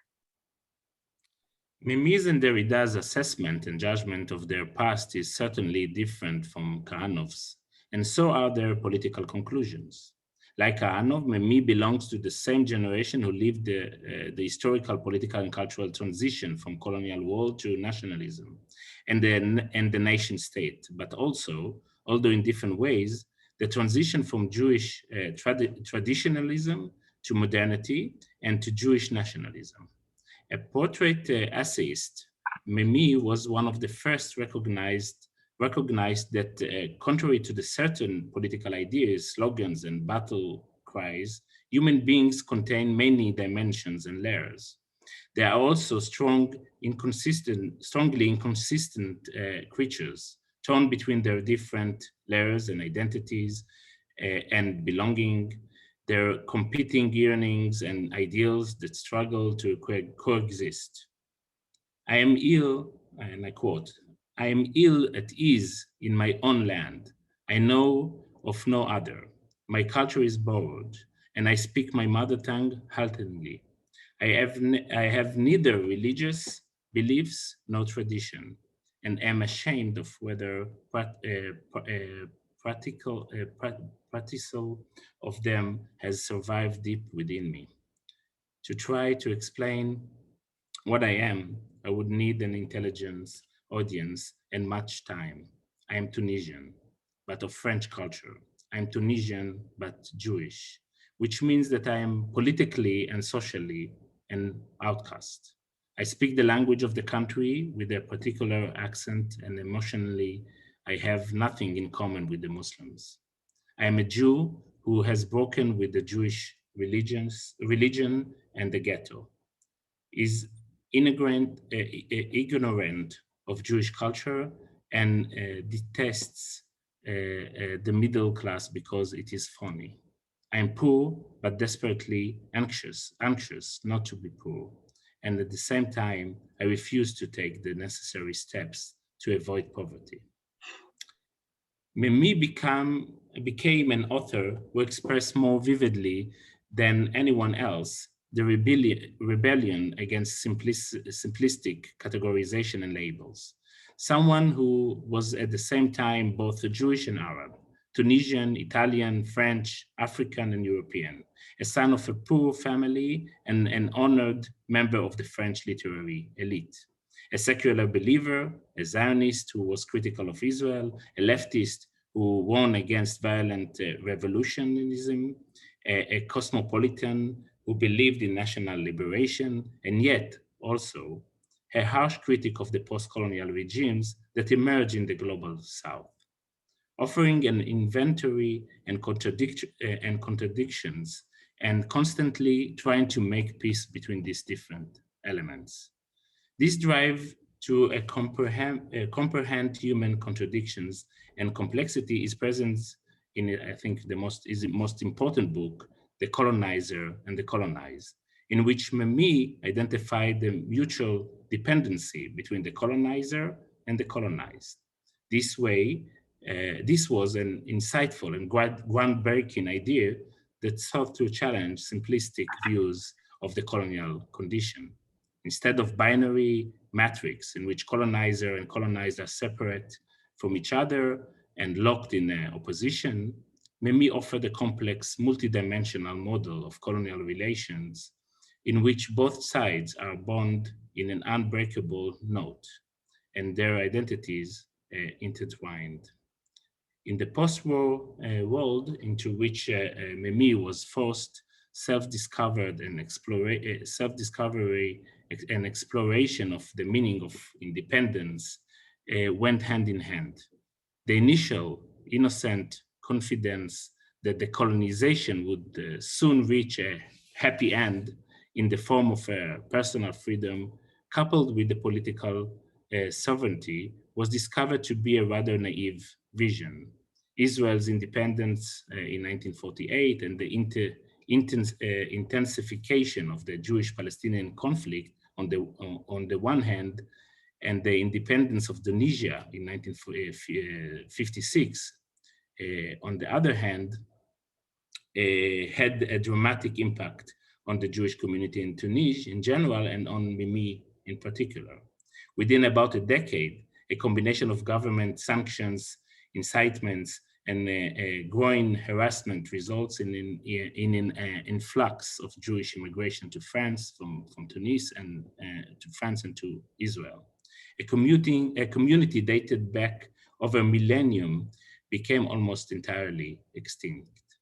Memmi's and Derrida's assessment and judgment of their past is certainly different from Kahanoff's, and so are their political conclusions. Like Kahanoff, Memmi belongs to the same generation who lived the historical, political, and cultural transition from colonial world to nationalism and the nation state, but also, although in different ways, the transition from Jewish traditionalism to modernity and to Jewish nationalism. A portrait essayist, Memmi was one of the first recognized that contrary to the certain political ideas, slogans, and battle cries, human beings contain many dimensions and layers. They are also strongly inconsistent creatures, torn between their different layers and identities and belonging, their competing yearnings and ideals that struggle to coexist. I am ill, and I quote, I am ill at ease in my own land. I know of no other. My culture is borrowed, and I speak my mother tongue haltingly. I have neither religious beliefs nor tradition, and am ashamed of whether practical of them has survived deep within me. To try to explain what I am, I would need an intelligence audience and much time. I am Tunisian, but of French culture. I am Tunisian, but Jewish, which means that I am politically and socially an outcast. I speak the language of the country with a particular accent, and emotionally, I have nothing in common with the Muslims. I am a Jew who has broken with the Jewish religion and the ghetto, is ignorant of Jewish culture, and detests the middle class because it is phony. I am poor, but desperately anxious not to be poor. And at the same time, I refuse to take the necessary steps to avoid poverty. Memmi became an author who expressed more vividly than anyone else the rebellion against simplistic categorization and labels. Someone who was at the same time both Jewish and Arab, Tunisian, Italian, French, African, and European, a son of a poor family and an honored member of the French literary elite, A secular believer, a Zionist who was critical of Israel, a leftist who warned against violent revolutionism, a cosmopolitan who believed in national liberation, and yet also a harsh critic of the post-colonial regimes that emerged in the global South, offering an inventory and contradictions and constantly trying to make peace between these different elements. This drive to comprehend human contradictions and complexity is present in, I think, the most important book, The Colonizer and the Colonized, in which Memmi identified the mutual dependency between the colonizer and the colonized. This was an insightful and groundbreaking idea that sought to challenge simplistic views of the colonial condition. Instead of binary matrix in which colonizer and colonized are separate from each other and locked in opposition, Memmi offered a complex multidimensional model of colonial relations in which both sides are bound in an unbreakable knot and their identities intertwined. In the post-war world into which Memmi was forced, self-discovery and exploration of the meaning of independence went hand in hand. The initial innocent confidence that the colonization would soon reach a happy end in the form of personal freedom, coupled with the political sovereignty, was discovered to be a rather naive vision. Israel's independence in 1948 and the intensification of the Jewish-Palestinian conflict on the one hand, and the independence of Tunisia in 1956 on the other hand, had a dramatic impact on the Jewish community in Tunisia in general and on Memmi in particular. Within about a decade, a combination of government sanctions, incitements, and growing harassment results in an influx of Jewish immigration to France from Tunis and to France and to Israel. A community dated back over a millennium became almost entirely extinct.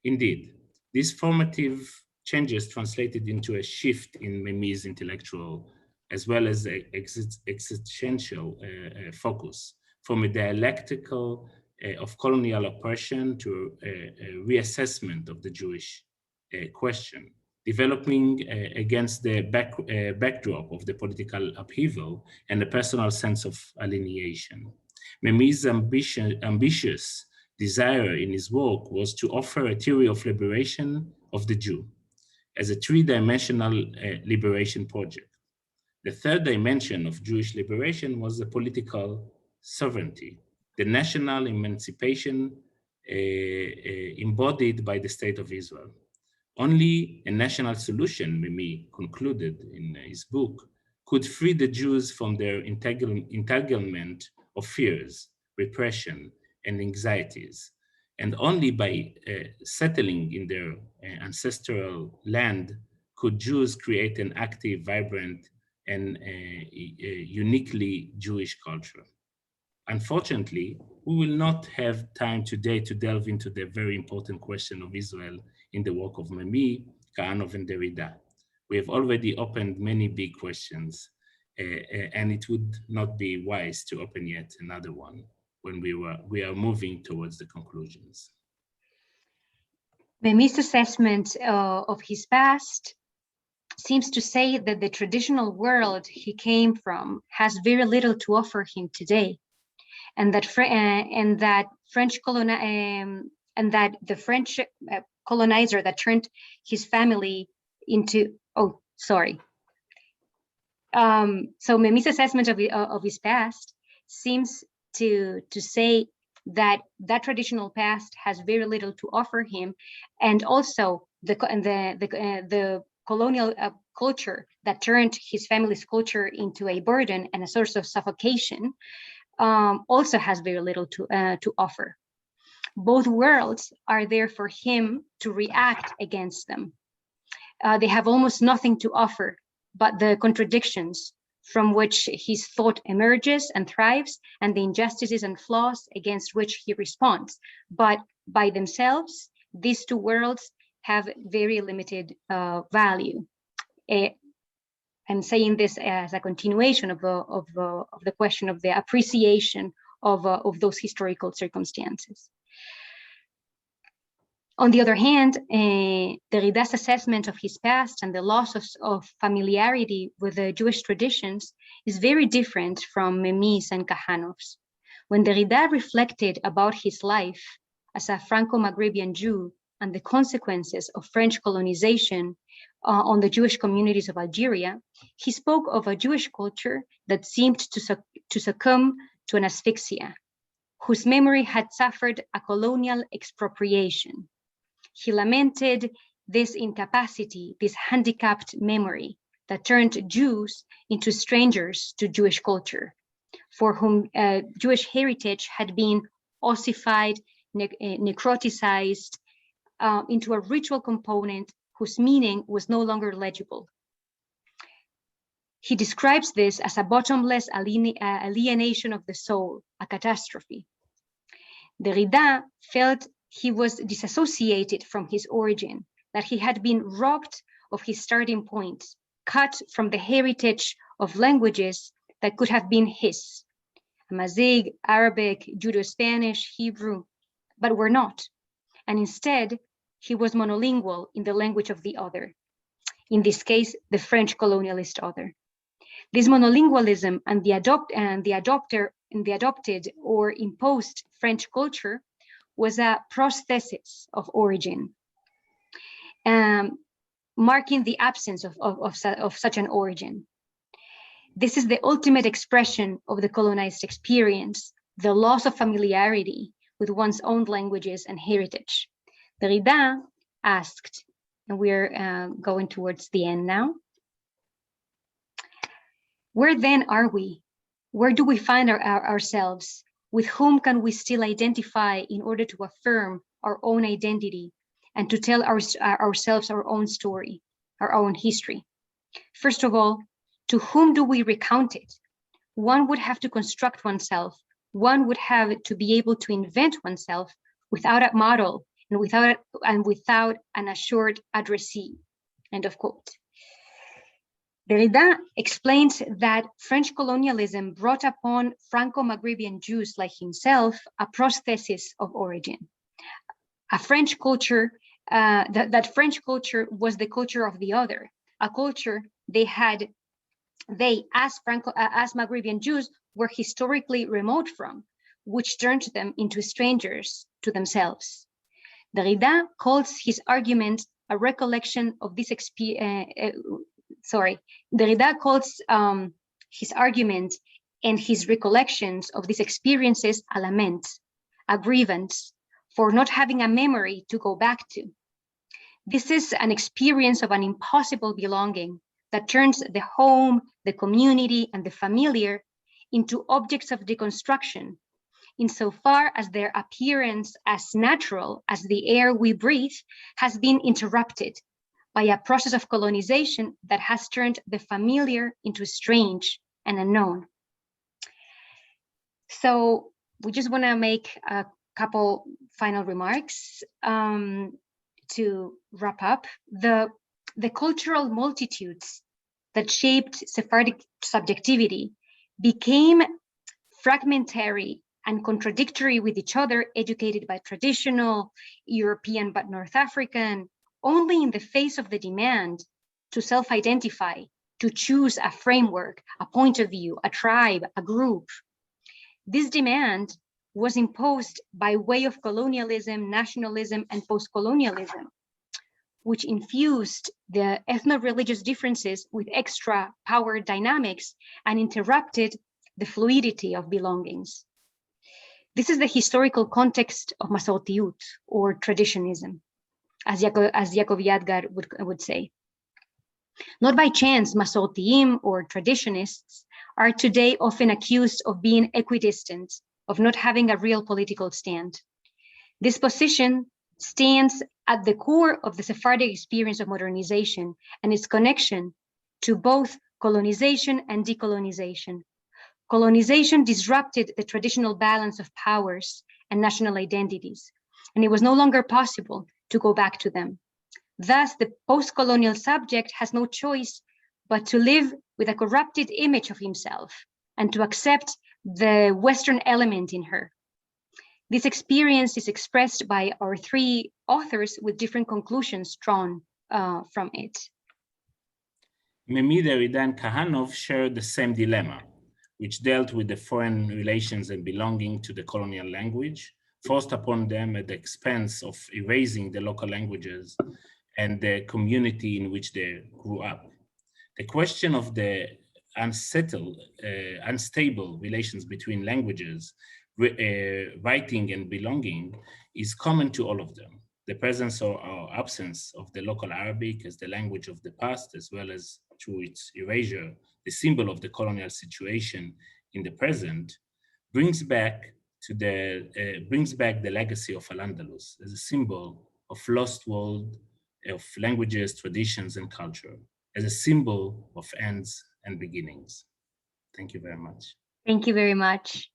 Indeed, these formative changes translated into a shift in Memmi's intellectual as well as existential focus, from a dialectical of colonial oppression to a reassessment of the Jewish question, developing against the backdrop of the political upheaval and a personal sense of alienation. Memmi's ambitious desire in his work was to offer a theory of liberation of the Jew as a three-dimensional liberation project. The third dimension of Jewish liberation was the political sovereignty, the national emancipation embodied by the State of Israel. Only a national solution, Memmi concluded in his book, could free the Jews from their entanglement of fears, repression, and anxieties. And only by settling in their ancestral land could Jews create an active, vibrant, and uniquely Jewish culture. Unfortunately, we will not have time today to delve into the very important question of Israel in the work of Memmi, Kahanoff, and Derrida. We have already opened many big questions, and it would not be wise to open yet another one when we are moving towards the conclusions. Memmi's assessment of his past seems to say that the traditional world he came from has very little to offer him today, and that the French colonizer that turned his family into so Memmi's assessment of his past seems to say that traditional past has very little to offer him, and also the colonial culture that turned his family's culture into a burden and a source of suffocation also has very little to offer. Both worlds are there for him to react against them. They have almost nothing to offer but the contradictions from which his thought emerges and thrives, and the injustices and flaws against which he responds. But by themselves, these two worlds have very limited value. I'm saying this as a continuation of the question of the appreciation of those historical circumstances. On the other hand, Derrida's assessment of his past and the loss of familiarity with the Jewish traditions is very different from Memmi's and Kahanoff's. When Derrida reflected about his life as a Franco-Maghrebian Jew and the consequences of French colonization on the Jewish communities of Algeria, he spoke of a Jewish culture that seemed to succumb to an asphyxia, whose memory had suffered a colonial expropriation. He lamented this incapacity, this handicapped memory that turned Jews into strangers to Jewish culture, for whom Jewish heritage had been ossified, necroticized into a ritual component whose meaning was no longer legible. He describes this as a bottomless alienation of the soul, a catastrophe. Derrida felt he was disassociated from his origin, that he had been robbed of his starting point, cut from the heritage of languages that could have been his, Amazigh, Arabic, Judeo-Spanish, Hebrew, but were not. And instead, he was monolingual in the language of the other, in this case, the French colonialist other. This monolingualism and the adopted or imposed French culture was a prosthesis of origin, marking the absence of such an origin. This is the ultimate expression of the colonized experience, the loss of familiarity with one's own languages and heritage. Derrida asked, and we're going towards the end now, where then are we? Where do we find ourselves? With whom can we still identify in order to affirm our own identity and to tell ourselves our own story, our own history? First of all, to whom do we recount it? One would have to construct oneself. One would have to be able to invent oneself without a model and without an assured addressee. End of quote. Derrida explains that French colonialism brought upon Franco-Maghrebian Jews like himself a prosthesis of origin. A French culture, that French culture was the culture of the other, a culture they, as Maghrebian Jews, were historically remote from, which turned them into strangers to themselves. Derrida calls his argument a recollection of this Derrida calls his argument and his recollections of these experiences a lament, a grievance for not having a memory to go back to. This is an experience of an impossible belonging that turns the home, the community, and the familiar into objects of deconstruction, insofar as their appearance as natural as the air we breathe has been interrupted by a process of colonization that has turned the familiar into strange and unknown. So we just want to make a couple final remarks to wrap up. The cultural multitudes that shaped Sephardic subjectivity became fragmentary and contradictory with each other, educated by traditional European but North African, only in the face of the demand to self-identify, to choose a framework, a point of view, a tribe, a group. This demand was imposed by way of colonialism, nationalism, and post-colonialism, which infused the ethno-religious differences with extra power dynamics and interrupted the fluidity of belongings. This is the historical context of Masortiut, or traditionism, as Yaakov Yadgar would say. Not by chance, Masortiim, or traditionists, are today often accused of being equidistant, of not having a real political stand. This position stands at the core of the Sephardic experience of modernization and its connection to both colonization and decolonization. Colonization disrupted the traditional balance of powers and national identities, and it was no longer possible to go back to them. Thus, the post-colonial subject has no choice but to live with a corrupted image of himself and to accept the Western element in her. This experience is expressed by our three authors with different conclusions drawn from it. Memmi, Derrida, and Kahanoff shared the same dilemma, which dealt with the foreign relations and belonging to the colonial language, forced upon them at the expense of erasing the local languages and the community in which they grew up. The question of the unstable relations between languages, writing and belonging is common to all of them. The presence or absence of the local Arabic as the language of the past, as well as through its erasure, the symbol of the colonial situation in the present, brings back the legacy of Al-Andalus as a symbol of lost world of languages, traditions, and culture, as a symbol of ends and beginnings. Thank you very much. Thank you very much.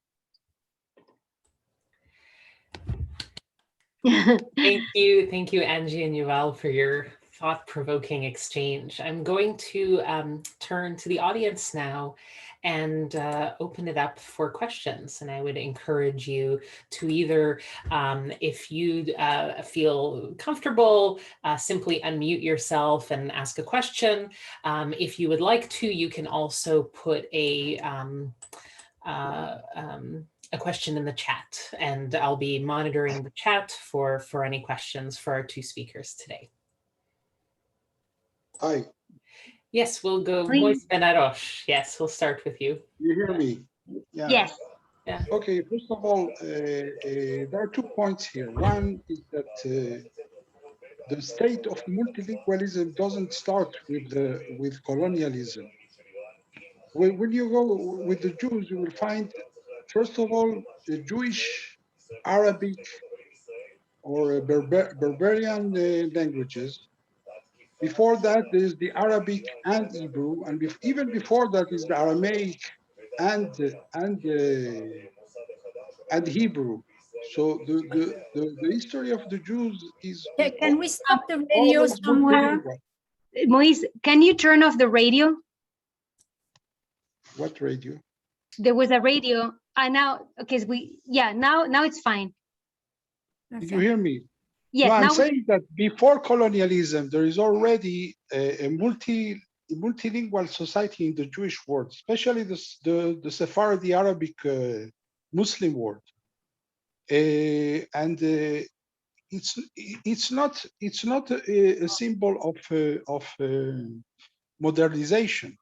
Thank you, Angy and Yuval, for your thought-provoking exchange. I'm going to turn to the audience now and open it up for questions. And I would encourage you to either, if you feel comfortable, simply unmute yourself and ask a question. If you would like to, you can also put a question in the chat, and I'll be monitoring the chat for any questions for our two speakers today. Hi. Yes, we'll go. Moise Ben Arosh. Yes, we'll start with you. You hear me? Yeah. Yes. Yeah. Okay, first of all, there are 2 points here. One is that the state of multilingualism doesn't start with colonialism. When you go with the Jews, you will find, first of all, the Jewish, Arabic, or Berberian languages. Before that, there is the Arabic and Hebrew, and even before that is the Aramaic and Hebrew. So the history of the Jews is. Can we stop the radio somewhere? Moise, can you turn off the radio? What radio? There was a radio. Now, okay, now it's fine. Did you hear me? Yes. No, I'm saying that before colonialism, there is already a multilingual society in the Jewish world, especially the Sephardi Arabic Muslim world, and it's not a symbol of modernization.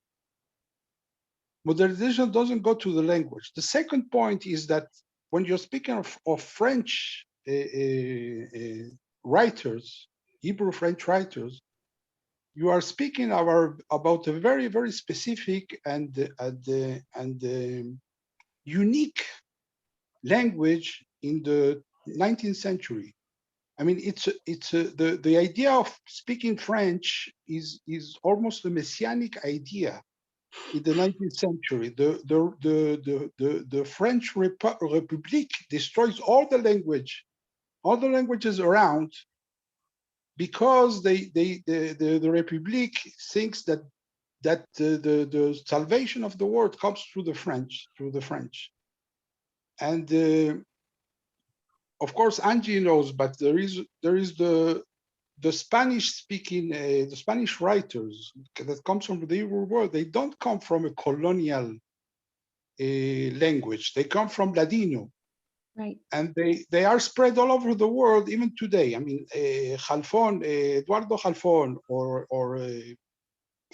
Modernization doesn't go to the language. The second point is that when you're speaking of French writers, Hebrew French writers, you are speaking about a very, very specific and unique language in the 19th century. I mean, the idea of speaking French is almost a messianic idea in the 19th century. The French Republic destroys all the languages around, because the Republic thinks that the salvation of the world comes through the French. And of course, Angy knows, but there is the Spanish-speaking, the Spanish writers that comes from the Hebrew world. They don't come from a colonial language. They come from Ladino. Right. And they are spread all over the world, even today. I mean, Eduardo Jalfón, or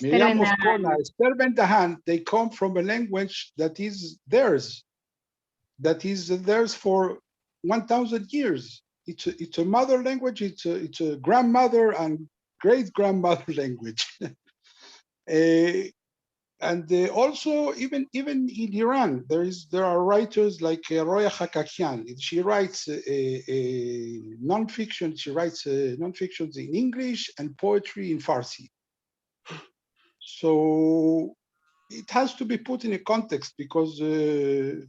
Miriam Moscona, Esther Bendahan, they come from a language that is theirs for 1,000 years. It's a mother language. It's a grandmother and great grandmother language. And also, even in Iran, there are writers like Roya Hakakian. She writes nonfiction. She writes nonfictions in English and poetry in Farsi. So it has to be put in a context because there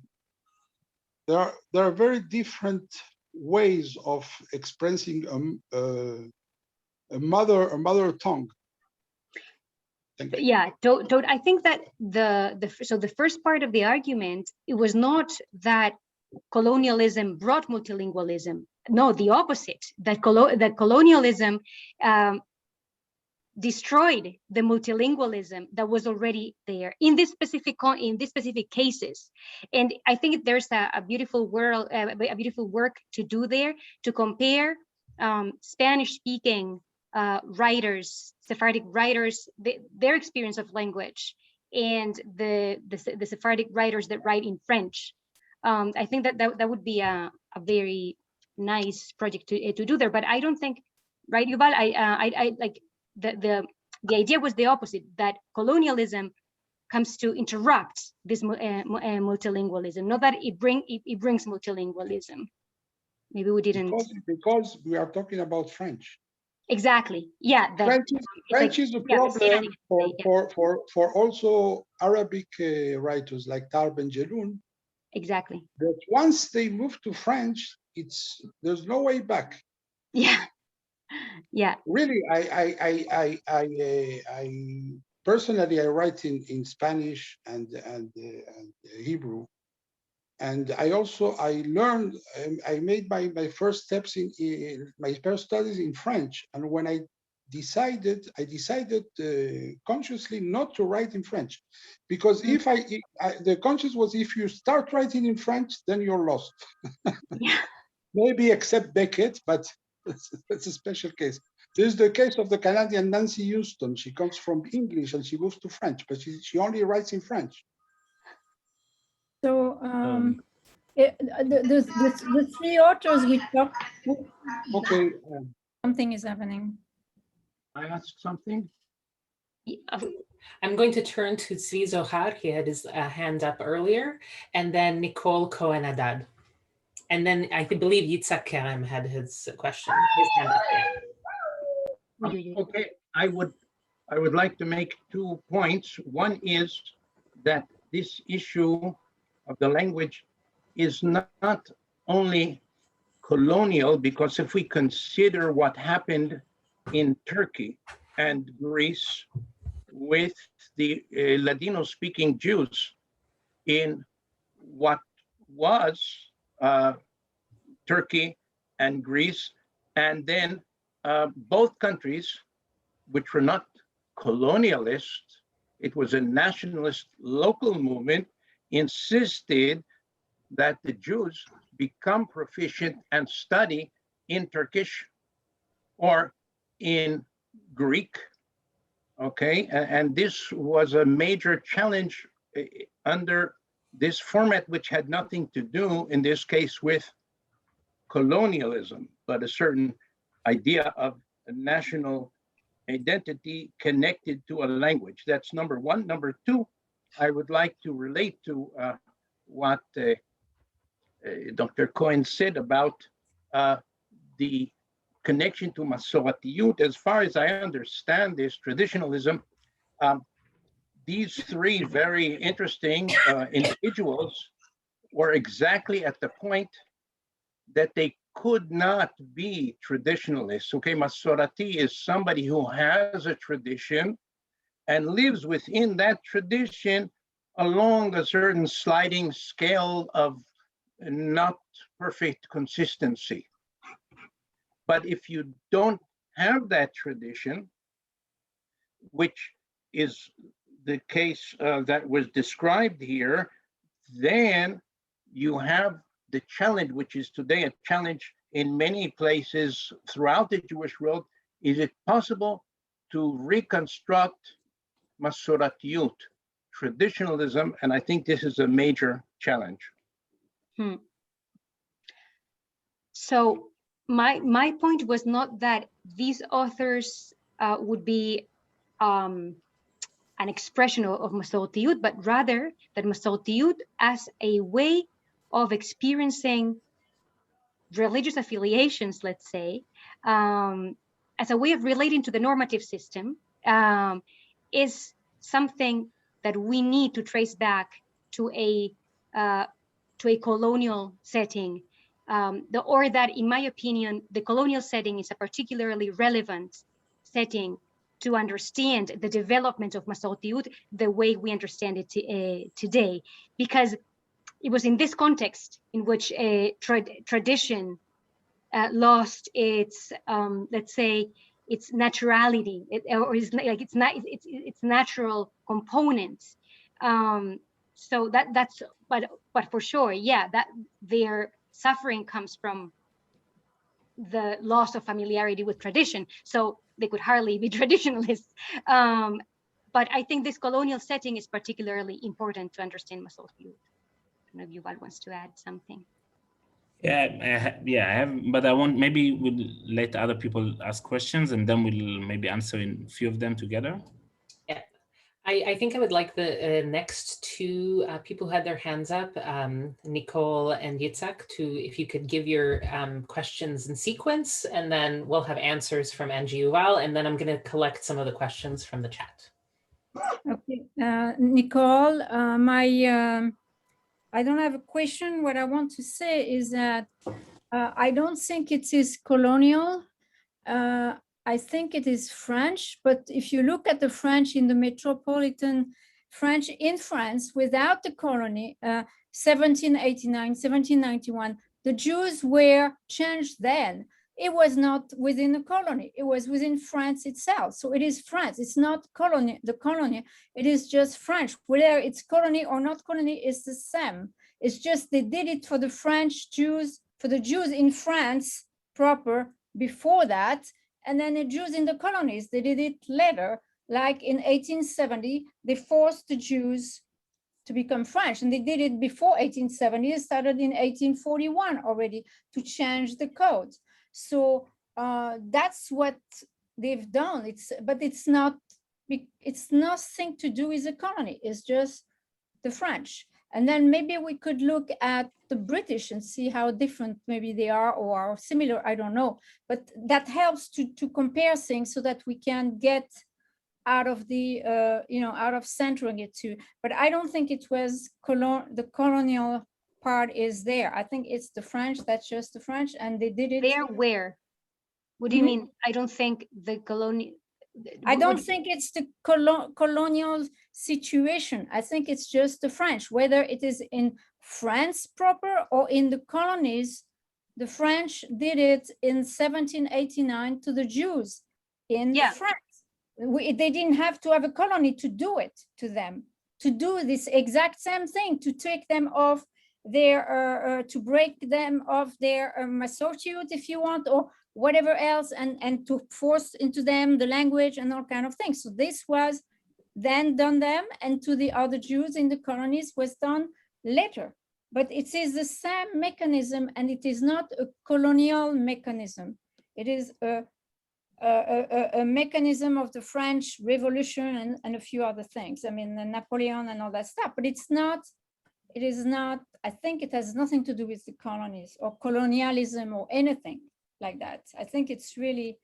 are very different ways of expressing a mother tongue. Yeah, I think that the first part of the argument, it was not that colonialism brought multilingualism. No, the opposite. That colonialism destroyed the multilingualism that was already there in this specific cases. And I think there's a beautiful work to do there to compare Spanish-speaking writers, Sephardic writers, their experience of language, and the Sephardic writers that write in French. I think that would be a very nice project to do there. But I don't think, right, Yuval? I like the idea was the opposite, that colonialism comes to interrupt this multilingualism, not that it brings multilingualism. Maybe we didn't, because we are talking about French. Exactly. Yeah. French is a problem for also Arabic writers like Tarb and Jeloun. Exactly. But once they move to French, there's no way back. Yeah. Yeah. Really, I personally write in Spanish and Hebrew, and I learned. I made my first steps in my first studies in French, and when I decided consciously not to write in French, because if the conscience was, if you start writing in French, then you're lost. Yeah. Maybe except Beckett, but that's a special case. This is the case of the Canadian Nancy Houston. She comes from English and she moves to French, but she only writes in French. So the three authors we talked. Okay. Something is happening. I ask something? I'm going to turn to Zvi Zohar. He had his hand up earlier, and then Nicole Cohen-Adad. And then I believe Yitzhak Kerem had his question. His hand up there. Okay, I would like to make 2 points. One is that this issue of the language is not only colonial, because if we consider what happened in Turkey and Greece with the Ladino-speaking Jews in what was Turkey and Greece, and then both countries, which were not colonialist, it was a nationalist local movement, insisted that the Jews become proficient and study in Turkish or in Greek, okay? And this was a major challenge under this format, which had nothing to do, in this case, with colonialism, but a certain idea of a national identity connected to a language. That's number one. Number two, I would like to relate to what Dr. Cohen said about the connection to Masoratiyut. As far as I understand this traditionalism, these three very interesting individuals were exactly at the point that they could not be traditionalists. Okay, Masorati is somebody who has a tradition and lives within that tradition along a certain sliding scale of not perfect consistency. But if you don't have that tradition, which is the case that was described here, then you have the challenge, which is today a challenge in many places throughout the Jewish world. Is it possible to reconstruct Masoratiyut, traditionalism? And I think this is a major challenge. So my point was not that these authors would be an expression of Masoratiyut, but rather that Masoratiyut as a way of experiencing religious affiliations, let's say, as a way of relating to the normative system, is something that we need to trace back to a colonial setting, or that, in my opinion, the colonial setting is a particularly relevant setting to understand the development of Masortiut the way we understand it today, because it was in this context in which a tradition lost its, let's say, its naturality, or its natural components. So that's, but for sure, yeah, that their suffering comes from the loss of familiarity with tradition. So they could hardly be traditionalists. But I think this colonial setting is particularly important to understand Masortiut. I don't know if Yuval wants to add something. Yeah, I have, but I want, maybe we'll let other people ask questions and then we'll maybe answer in a few of them together. Yeah, I think I would like the next two people who had their hands up, Nicole and Yitzhak, if you could give your questions in sequence, and then we'll have answers from Angy, Yuval, and then I'm going to collect some of the questions from the chat. Okay, Nicole, I don't have a question. What I want to say is that I don't think it is colonial. I think it is French, but if you look at the French in the metropolitan French in France without the colony, 1789, 1791, the Jews were changed then. It was not within the colony, it was within France itself. So it is France, it's not colony, the colony, it is just French. Whether it's colony or not colony is the same. It's just they did it for the French Jews, for the Jews in France proper before that, and then the Jews in the colonies, they did it later. Like in 1870, they forced the Jews to become French, and they did it before 1870. It started in 1841 already to change the code. So that's what they've done. But it's nothing to do with the colony. It's just the French. And then maybe we could look at the British and see how different maybe they are or are similar. I don't know. But that helps to compare things so that we can get out of the out of centering it to. But I don't think it was the colonial part is there. I think it's the French. That's just the French, and they did it. There where? What do you mean? I don't think the colonial. I don't think it's the colonial situation. I think it's just the French, whether it is in France proper or in the colonies. The French did it in 1789 to the Jews in France. They didn't have to have a colony to do it to them, to do this exact same thing, to take them off their, to break them of their Masortiut, if you want, or whatever else, and to force into them the language and all kind of things. So this was then done them, and to the other Jews in the colonies was done later. But it is the same mechanism, and it is not a colonial mechanism. It is a mechanism of the French Revolution and a few other things. I mean, Napoleon and all that stuff, but it is not, I think it has nothing to do with the colonies or colonialism or anything like that. I think it's really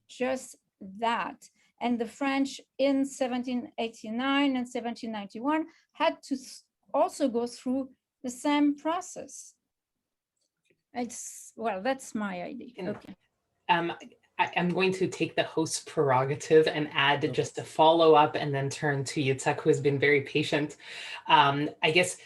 just that. And the French in 1789 and 1791 had to also go through the same process. Well, that's my idea. Okay. I'm going to take the host's prerogative and add just a follow-up and then turn to Yitzhak, who has been very patient. I guess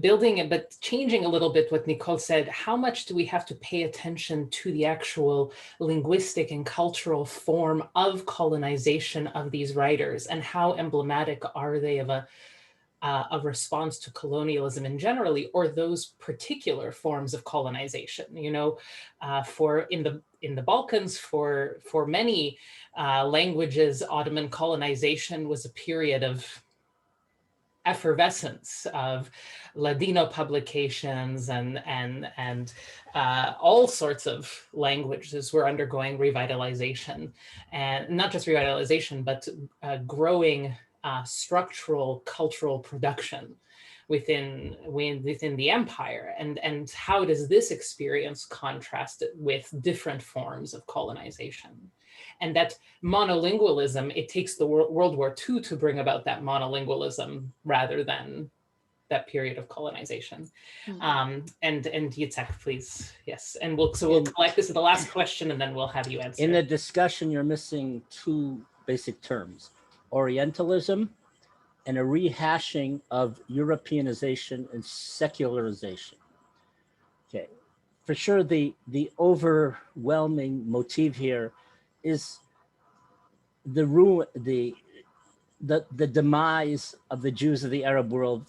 building, but changing a little bit what Nicole said, how much do we have to pay attention to the actual linguistic and cultural form of colonization of these writers, and how emblematic are they of a response to colonialism in generally, or those particular forms of colonization? You know, in the Balkans, for many languages, Ottoman colonization was a period of effervescence of Ladino publications, and all sorts of languages were undergoing revitalization, and not just revitalization, but growing structural cultural production within the empire. And how does this experience contrast with different forms of colonization? And that monolingualism, it takes the World War II to bring about that monolingualism rather than that period of colonization. And Yitzhak, please, yes. And we'll collect this as the last question, and then we'll have you answer. In the discussion, you're missing two basic terms: Orientalism and a rehashing of Europeanization and secularization. Okay, for sure, the overwhelming motif here is the demise of the Jews of the Arab world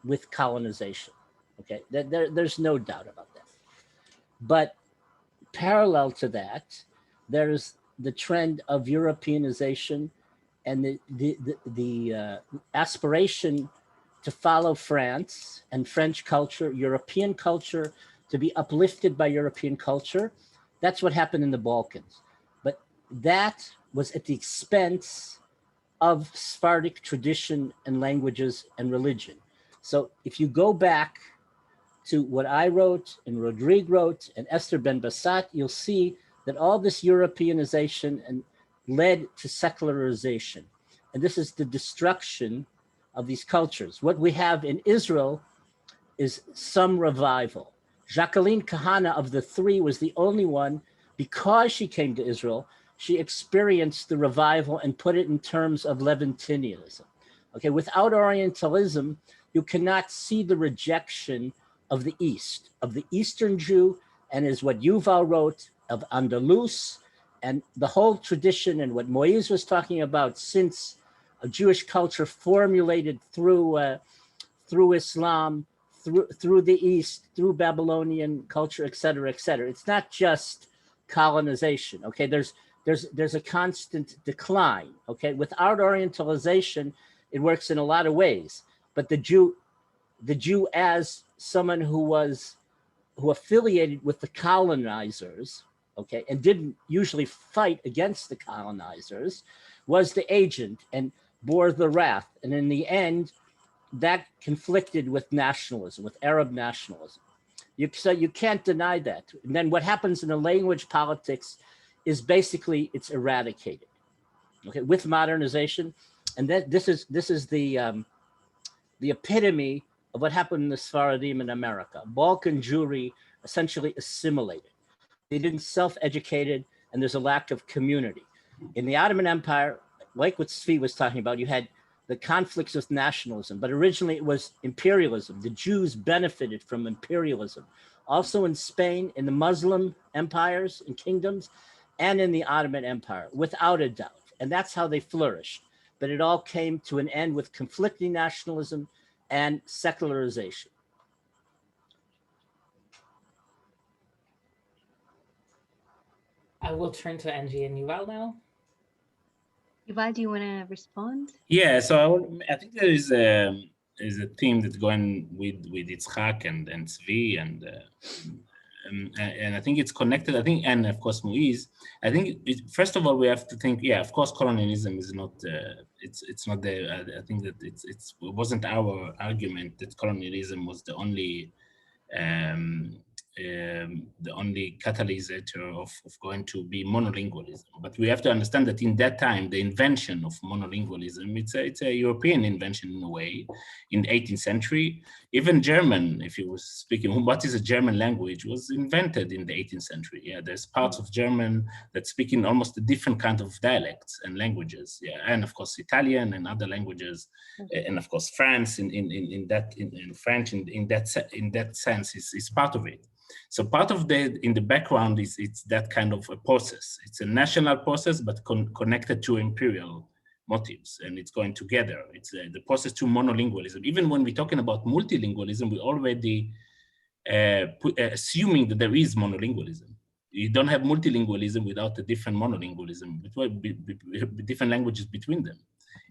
with colonization. Okay, there's no doubt about that. But parallel to that, there's the trend of Europeanization and the aspiration to follow France and French culture, European culture, to be uplifted by European culture. That's what happened in the Balkans. But that was at the expense of Sephardic tradition and languages and religion. So if you go back to what I wrote and Rodrigue wrote and Esther Ben Bassat, you'll see that all this Europeanization and led to secularization. And this is the destruction of these cultures. What we have in Israel is some revival. Jacqueline Kahanoff of the three was the only one, because she came to Israel, she experienced the revival and put it in terms of Levantinism. Okay, without Orientalism, you cannot see the rejection of the East, of the Eastern Jew, and is what Yuval wrote of Andalus and the whole tradition, and what Moïse was talking about, since a Jewish culture formulated through Islam, through the East, through Babylonian culture, et cetera, et cetera. It's not just colonization. Okay, there's a constant decline. Okay, without Orientalization, it works in a lot of ways. But the Jew as someone who affiliated with the colonizers, okay, and didn't usually fight against the colonizers, was the agent and bore the wrath. And in the end, that conflicted with nationalism, with Arab nationalism. So you can't deny that. And then what happens in the language politics is basically it's eradicated, okay, with modernization. And that this is the epitome of what happened in the Sephardim in America. Balkan Jewry essentially assimilated. They didn't self-educated, and there's a lack of community. In the Ottoman Empire, like what Zvi was talking about, you had the conflicts with nationalism, but originally it was imperialism. The Jews benefited from imperialism. Also in Spain, in the Muslim empires and kingdoms, and in the Ottoman Empire, without a doubt. And that's how they flourished. But it all came to an end with conflicting nationalism and secularization. I will turn to Angy and Yuval now. Yuval, do you want to respond? Yeah, so I think there is a theme that's going with Yitzhak and Zvi and I think it's connected. I think, and of course Moïse. I think first of all we have to think. Yeah, of course, colonialism is not. It's not the. I think that it wasn't our argument that colonialism was the only catalyst of going to be monolingualism. But we have to understand that in that time, the invention of monolingualism, it's a European invention in a way. In the 18th century, even German, if you were speaking, what is a German language, was invented in the 18th century. Yeah, there's parts of German that speak in almost a different kind of dialects and languages. Yeah, and of course Italian and other languages, and of course France in French in that sense is part of it. So part of in the background it's that kind of a process. It's a national process, but connected to imperial motives, and it's going together. It's the process to monolingualism. Even when we're talking about multilingualism, we're already assuming that there is monolingualism. You don't have multilingualism without a different monolingualism, different languages between them.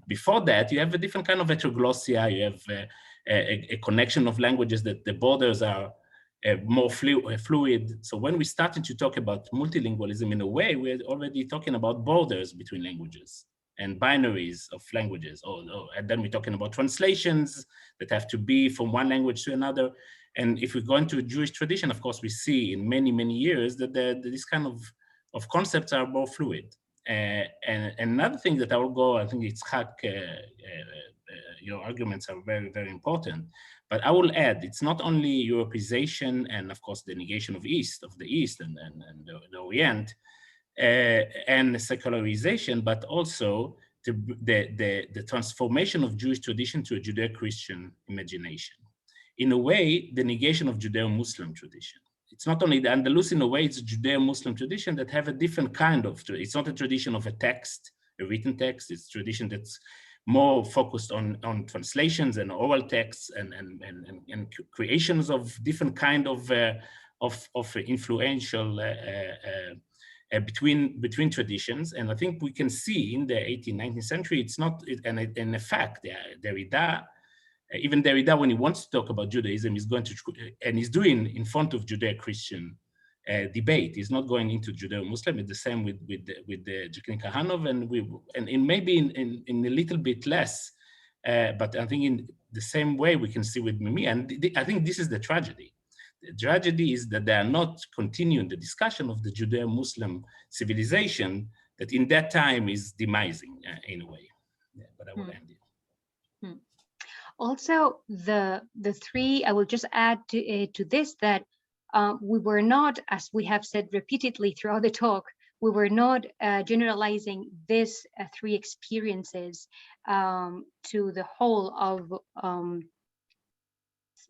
Before that, you have a different kind of heteroglossia. You have a connection of languages that the borders are more fluid. So when we started to talk about multilingualism, in a way, we're already talking about borders between languages and binaries of languages. And then we're talking about translations that have to be from one language to another. And if we go into a Jewish tradition, of course, we see in many, many years that these kind of concepts are more fluid. and another thing that I will go, I think it's your arguments are very, very important, but I will add, it's not only Europeanization and of course the negation of the East and the Orient and secularization, but also the transformation of Jewish tradition to a Judeo-Christian imagination. In a way, the negation of Judeo-Muslim tradition. It's not only the Andalus, in a way, it's a Judeo-Muslim tradition that have a different kind of, it's not a tradition of a text, a written text, it's a tradition that's more focused on translations and oral texts and creations of different kind of influential between traditions. And I think we can see in the 18th, 19th century, it's not, and in fact, Derrida, even Derrida, when he wants to talk about Judaism, is going to, and he's doing in front of Judeo-Christian debate. He's not going into Judeo-Muslim. It's the same with Jacqueline Kahanoff, and maybe in a little bit less, but I think in the same way we can see with Memmi. And I think this is the tragedy. The tragedy is that they are not continuing the discussion of the Judeo-Muslim civilization that in that time is demising in a way. Yeah, but I will end here. Also, the three, I will just add to this that we were not, as we have said repeatedly throughout the talk, we were not generalizing these three experiences to the whole of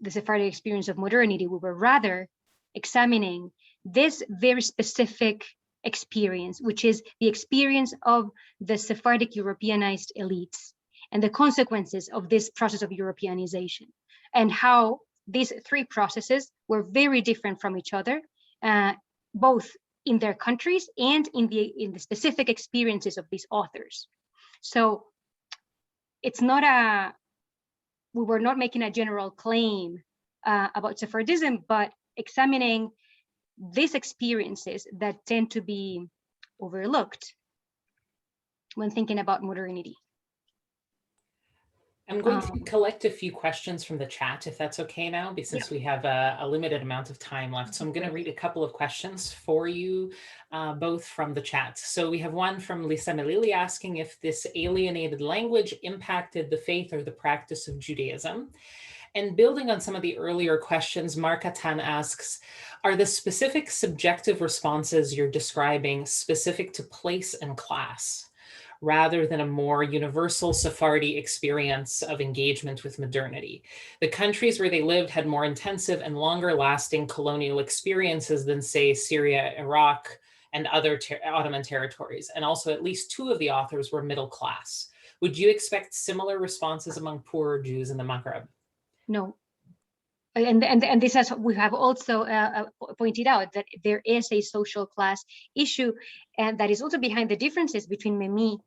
the Sephardi experience of modernity. We were rather examining this very specific experience, which is the experience of the Sephardic Europeanized elites and the consequences of this process of Europeanization, and how these three processes were very different from each other, both in their countries and in the specific experiences of these authors. So it's not we were not making a general claim about Sephardism, but examining these experiences that tend to be overlooked when thinking about modernity. I'm going to collect a few questions from the chat, if that's okay now, since we have a limited amount of time left. So I'm going to read a couple of questions for you, both from the chat. So we have one from Lisa Melili asking if this alienated language impacted the faith or the practice of Judaism. And building on some of the earlier questions, Mark Atan asks, are the specific subjective responses you're describing specific to place and class, rather than a more universal Sephardi experience of engagement with modernity? The countries where they lived had more intensive and longer lasting colonial experiences than, say, Syria, Iraq, and other Ottoman territories. And also at least two of the authors were middle class. Would you expect similar responses among poorer Jews in the Maghreb? No. And this, as we have also pointed out, that there is a social class issue, and that is also behind the differences between Memmi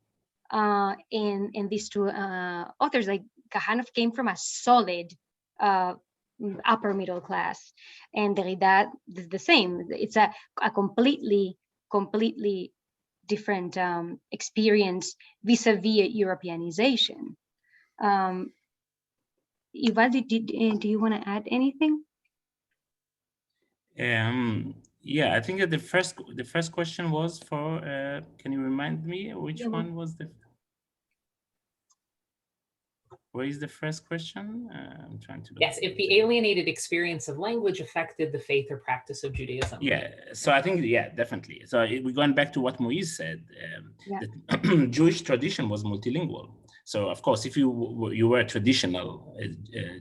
and these two authors. Like Kahanoff came from a solid upper middle class, and Derrida is the same. It's a completely different experience vis-a-vis Europeanization. Yuval, do you want to add anything? Yeah, I think that the first question was for, can you remind me which one was where is the first question? I'm trying to. Yes, if the alienated experience of language affected the faith or practice of Judaism. Yeah, so I think, yeah, definitely. So we're going back to what Moise said, that Jewish tradition was multilingual. So of course, if you were a traditional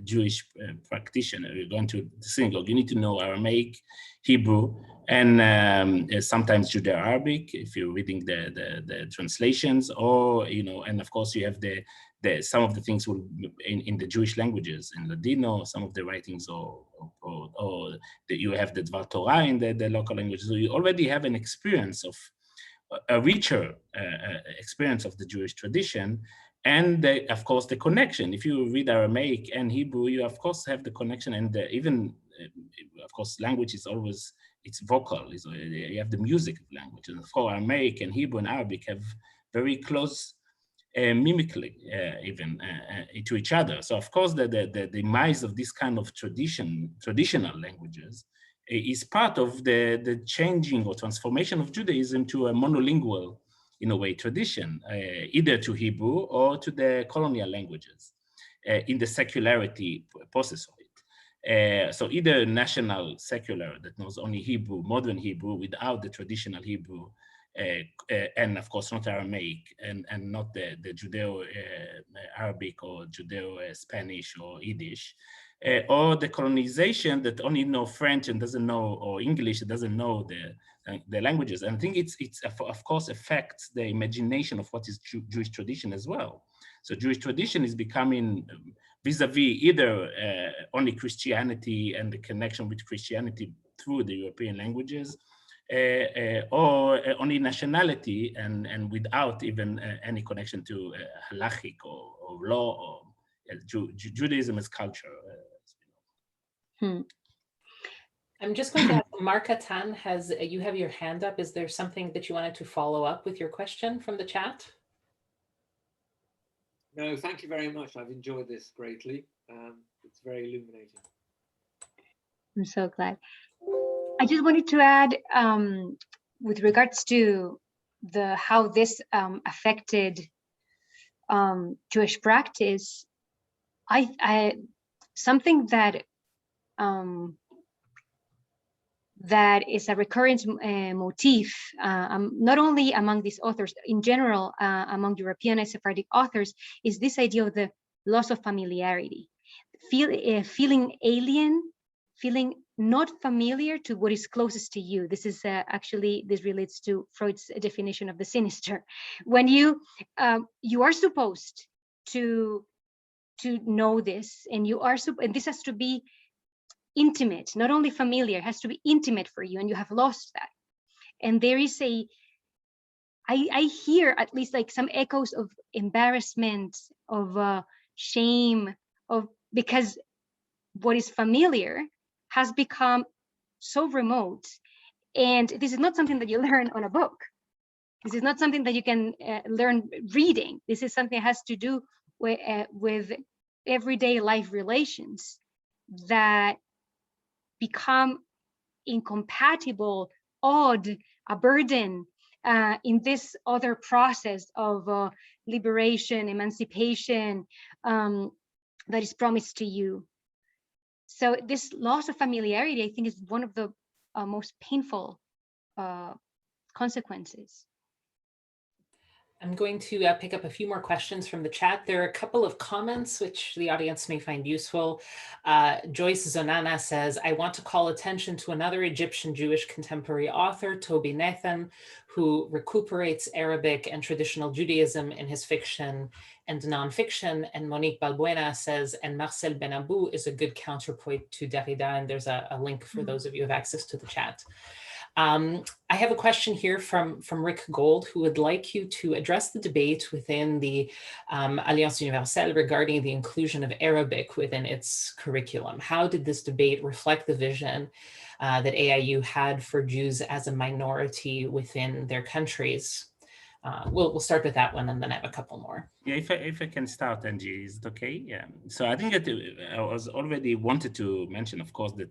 Jewish practitioner, you're going to the synagogue, you need to know Aramaic, Hebrew, and sometimes Judeo-Arabic if you're reading the translations, or and of course you have some of the things will in the Jewish languages, in Ladino, some of the writings, or you have the Dvar Torah in the local languages. So you already have an experience of a richer experience of the Jewish tradition. And of course, the connection. If you read Aramaic and Hebrew, you of course have the connection, and even of course, language is always, it's vocal. You have the music of language, and for Aramaic and Hebrew and Arabic have very close mimicry even to each other. So of course, the demise of this kind of traditional languages is part of the changing or transformation of Judaism to a monolingual in a way, tradition, either to Hebrew or to the colonial languages in the secularity process of it. So either national secular that knows only Hebrew, modern Hebrew, without the traditional Hebrew, and of course not Aramaic, and not the Judeo-Arabic or Judeo-Spanish or Yiddish, or the colonization that only know French and doesn't know, or English, doesn't know the languages. And I think it's of course affects the imagination of what is Jewish tradition as well. So Jewish tradition is becoming vis-a-vis either only Christianity and the connection with Christianity through the European languages, or only nationality and without even any connection to halachic or law or Judaism as culture. I'm just going to ask, Marka Tan, you have your hand up. Is there something that you wanted to follow up with your question from the chat? No, thank you very much. I've enjoyed this greatly. It's very illuminating. I'm so glad. I just wanted to add, with regards to how this affected Jewish practice, something that that is a recurrent motif, not only among these authors, in general, among European and Sephardic authors, is this idea of the loss of familiarity, feeling alien, feeling not familiar to what is closest to you. This is actually, this relates to Freud's definition of the sinister. When you are supposed to know this, and and this has to be intimate, not only familiar, it has to be intimate for you, and you have lost that. And there is I hear at least like some echoes of embarrassment, of shame, because what is familiar has become so remote. And this is not something that you learn on a book. This is not something that you can learn reading. This is something that has to do with everyday life relations that become incompatible, odd, a burden in this other process of liberation, emancipation that is promised to you. So this loss of familiarity, I think, is one of the most painful consequences. I'm going to pick up a few more questions from the chat. There are a couple of comments which the audience may find useful. Joyce Zonana says, I want to call attention to another Egyptian Jewish contemporary author, Toby Nathan, who recuperates Arabic and traditional Judaism in his fiction and nonfiction. And Monique Balbuena says, and Marcel Benabou is a good counterpoint to Derrida. And there's a link for those of you who have access to the chat. I have a question here from Rick Gold, who would like you to address the debate within the Alliance Universelle regarding the inclusion of Arabic within its curriculum. How did this debate reflect the vision that AIU had for Jews as a minority within their countries? We'll start with that one, and then I have a couple more. Yeah, if I can start, Angy, is it okay? Yeah. So I think that I was already wanted to mention, of course, that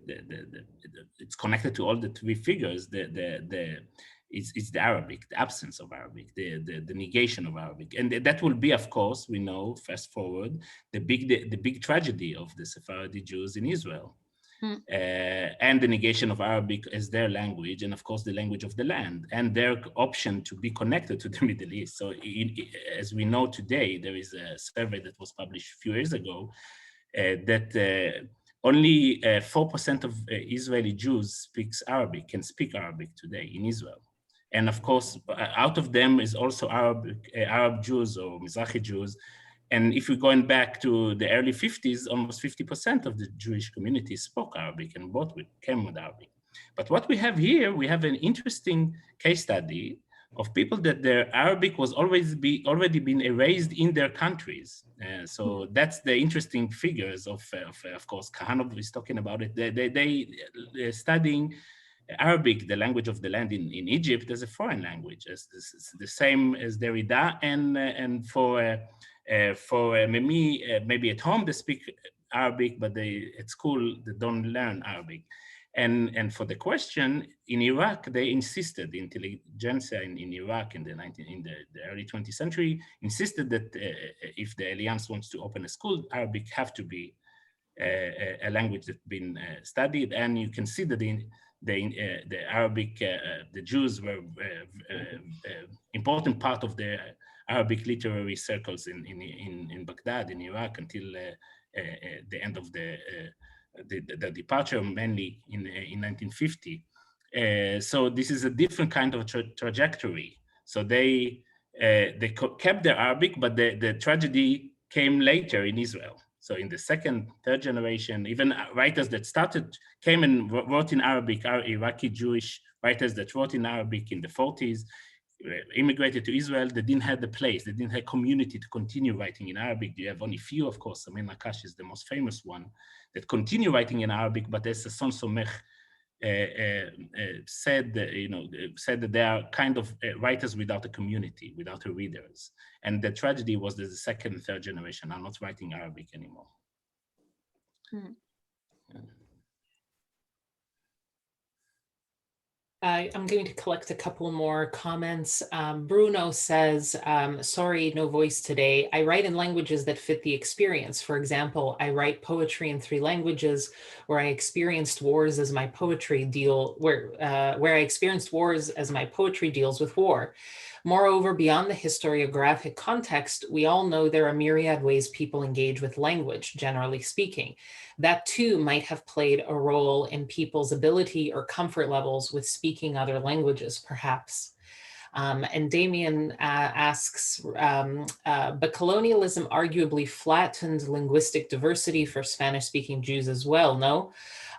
it's connected to all the three figures. It's the Arabic, the absence of Arabic, the negation of Arabic, and that will be, of course, we know, fast forward, the big tragedy of the Sephardi Jews in Israel. And the negation of Arabic as their language, and of course the language of the land, and their option to be connected to the Middle East. So as we know today, there is a survey that was published a few years ago that only 4% of Israeli Jews can speak Arabic today in Israel. And of course, out of them is also Arab Jews or Mizrahi Jews. And if we're going back to the early 50s, almost 50% of the Jewish community spoke Arabic and came with Arabic. But what we have here, we have an interesting case study of people that their Arabic was already been erased in their countries. So that's the interesting figures of course, Kahanoff is talking about it. They're studying Arabic, the language of the land in Egypt, as a foreign language. It's the same as Derrida, and for Memmi, maybe at home they speak Arabic, but at school they don't learn Arabic. And for the question, in Iraq, they insisted, the intelligentsia in Iraq in the early 20th century insisted that if the Alliance wants to open a school, Arabic have to be a language that's been studied. And you can see that the Arabic, the Jews were important part of the Arabic literary circles in Baghdad, in Iraq, until the end of the departure, mainly in 1950. So this is a different kind of trajectory. So they kept their Arabic, but the tragedy came later in Israel. So in the second, third generation, even writers that came and wrote in Arabic, Iraqi Jewish writers that wrote in Arabic in the 40s, immigrated to Israel. They didn't have the place, they didn't have community to continue writing in Arabic. You have only few, of course. Amin Nakash is the most famous one that continue writing in Arabic, but as Son Somech said that they are kind of writers without a community, without a readers. And the tragedy was that the second and third generation are not writing Arabic anymore. Hmm. Yeah. I'm going to collect a couple more comments. Bruno says, sorry, no voice today. I write in languages that fit the experience. For example, I write poetry in 3 languages where I experienced wars as my poetry where I experienced wars as my poetry deals with war. Moreover, beyond the historiographic context, we all know there are myriad ways people engage with language, generally speaking. That too might have played a role in people's ability or comfort levels with speaking other languages, perhaps. And Damien asks, but colonialism arguably flattened linguistic diversity for Spanish-speaking Jews as well, no?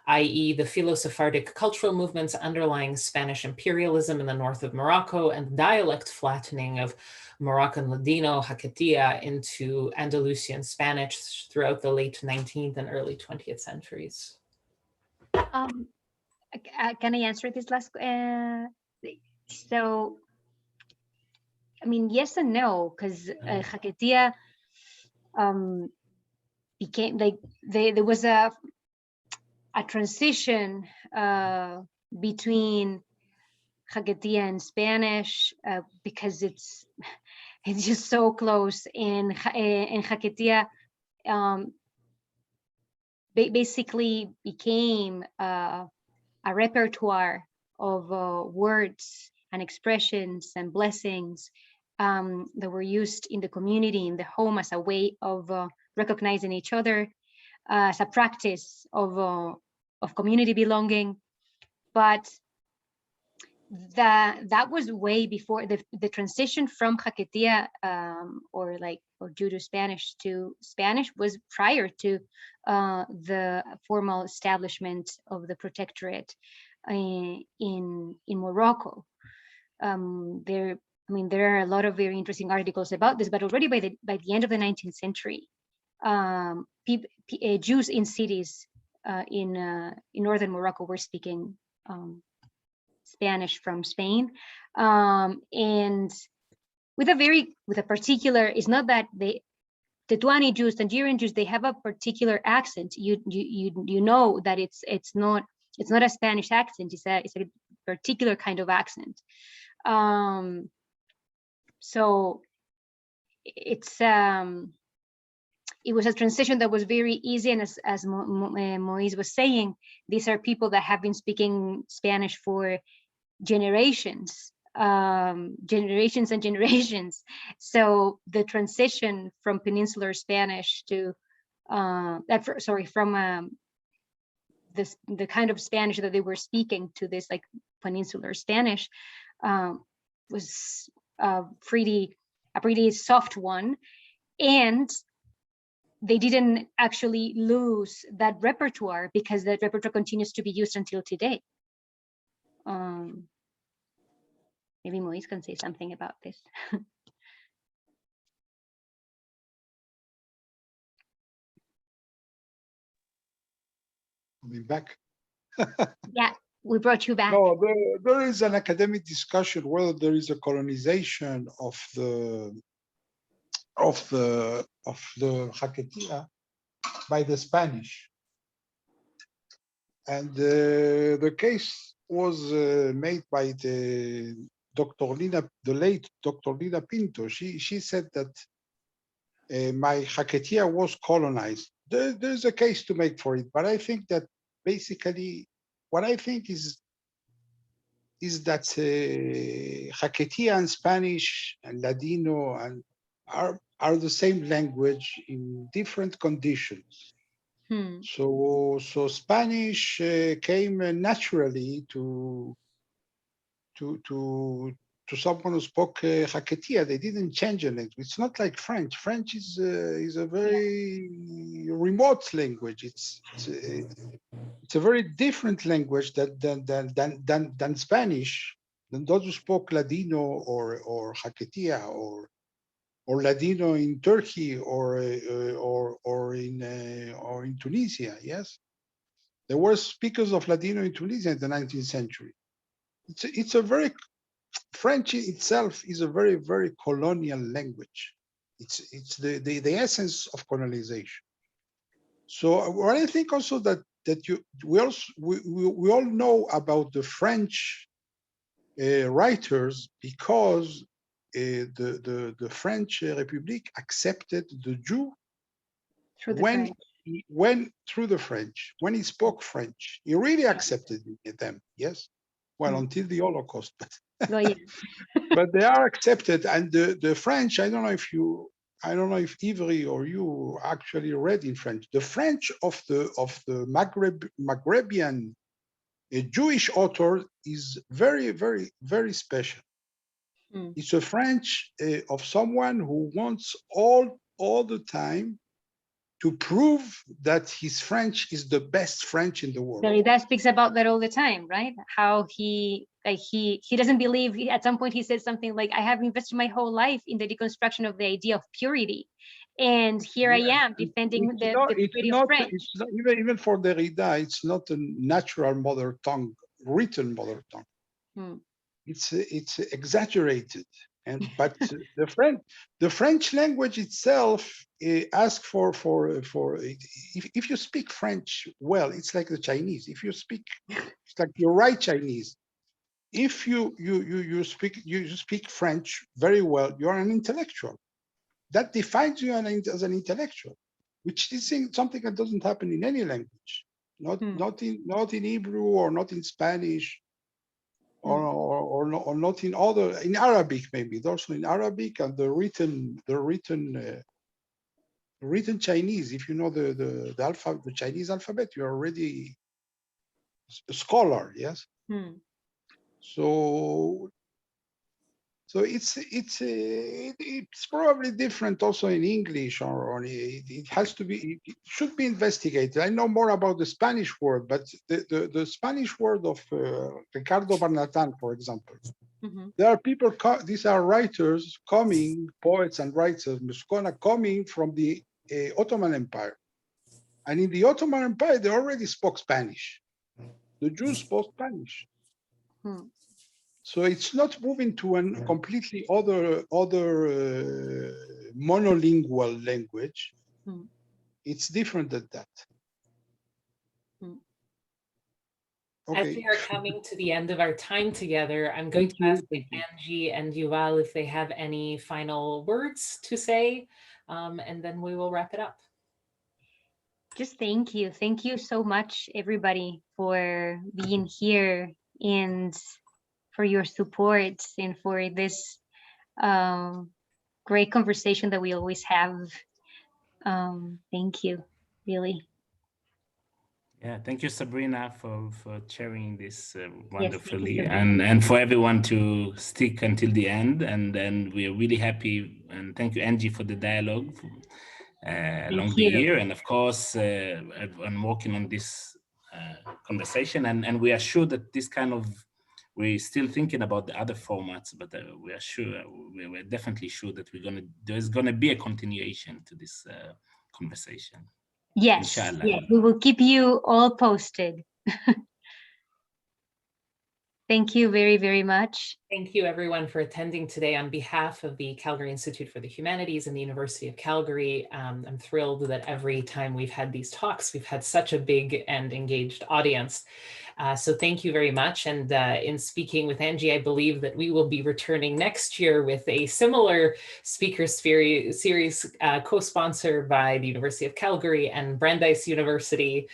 I.e. the Philo-Sephardic cultural movements underlying Spanish imperialism in the north of Morocco and dialect flattening of Moroccan Ladino, Haketia into Andalusian Spanish throughout the late 19th and early 20th centuries. Can I answer this last? So, I mean, yes and no, because Haketia became like there was a transition between Haketia and Spanish because it's just so close. In Haketia basically became a repertoire of words and expressions and blessings that were used in the community, in the home, as a way of recognizing each other, as a practice of community belonging. But that was way before the transition from Haketia or Judo-Spanish to Spanish was prior to the formal establishment of the protectorate in Morocco. There are a lot of very interesting articles about this, but already by the end of the 19th century, Jews in cities in northern Morocco were speaking Spanish from Spain, and with a particular. It's not that the Tetuani Jews, Tangerian Jews, they have a particular accent. You know that it's not a Spanish accent. It's a particular kind of accent. So it was a transition that was very easy, and as Moise was saying, these are people that have been speaking Spanish for generations and generations. So the transition from Peninsular Spanish to the kind of Spanish that they were speaking to this like Peninsular Spanish was a pretty soft one, and they didn't actually lose that repertoire because that repertoire continues to be used until today. Maybe Moise can say something about this. I'll be back. Yeah, we brought you back. No, there is an academic discussion whether there is a colonization of the Haketia by the Spanish. And the case was made by the late Dr. Lina Pinto. She said that my Haketia was colonized. There's a case to make for it, but I think that basically what I think is that Haketia and Spanish and Ladino and are the same language in different conditions. So Spanish came naturally to someone who spoke Haketia. They didn't change the language. It's not like French. French is a very remote language. It's a very different language than Spanish, than those who spoke Ladino or Haketia or Ladino in Turkey or in Tunisia. Yes, there were speakers of Ladino in Tunisia in the 19th century. It's a very French itself is a very, very colonial language. It's the essence of colonization. So what I think also that we all know about the French writers because the French Republic accepted the Jew through the French. When he spoke French, he really accepted them. Yes, well, until the Holocaust, but. But they are accepted, and the French. I don't know if Evri or you actually read in French. The French of the Maghrebian Jewish author is very, very, very special. It's a French of someone who wants all the time to prove that his French is the best French in the world. Derrida speaks about that all the time, right? How he doesn't believe. At some point, he said something like, "I have invested my whole life in the deconstruction of the idea of purity, and here I am defending the purity of French." It's not, even for Derrida, it's not a natural mother tongue, written mother tongue. It's exaggerated, but the French language itself asks for if you speak French well, it's like the Chinese. If you speak, it's like you write Chinese. If you speak French very well, you are an intellectual. That defines you as an intellectual, which is something that doesn't happen in any language, not in Hebrew or not in Spanish. Or not in Arabic, maybe. Also in Arabic and the written Chinese. If you know the Chinese alphabet, you're already a scholar. Yes. So it's probably different also in English, or it has to be. It should be investigated. I know more about the Spanish word, but the Spanish word of Ricardo Barnatan, for example, there are people. These are writers coming, poets and writers, coming from the Ottoman Empire, and in the Ottoman Empire they already spoke Spanish. The Jews spoke Spanish. So it's not moving to a completely other monolingual language. It's different than that. Okay. As we are coming to the end of our time together, I'm going to ask Angy and Yuval if they have any final words to say, and then we will wrap it up. Just thank you. Thank you so much, everybody, for being here and for your support and for this great conversation that we always have. Thank you, really. Yeah, thank you, Sabrina, for sharing this wonderfully, yes, and for everyone to stick until the end. And then we are really happy, and thank you, Angy, for the dialogue along the year, and of course, I'm working on this conversation, and we are sure that this kind of, we're still thinking about the other formats, but we are sure, we're definitely sure that there's gonna be a continuation to this conversation. Yes, yes, we will keep you all posted. Thank you very, very much. Thank you everyone for attending today on behalf of the Calgary Institute for the Humanities and the University of Calgary. I'm thrilled that every time we've had these talks, we've had such a big and engaged audience. So thank you very much. And in speaking with Angy, I believe that we will be returning next year with a similar speaker series co-sponsored by the University of Calgary and Brandeis University,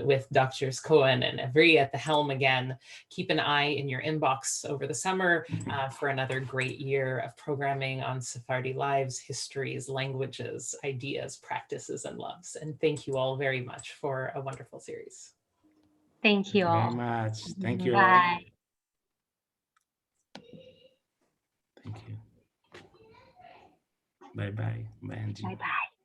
with Drs. Cohen and Evri at the helm again. Keep an eye in your inbox over the summer for another great year of programming on Sephardi lives, histories, languages, ideas, practices, and loves. And thank you all very much for a wonderful series. Thank you all. Very much. Thank you. Bye. Thank you. Bye-bye. Bye, Angy. Bye-bye.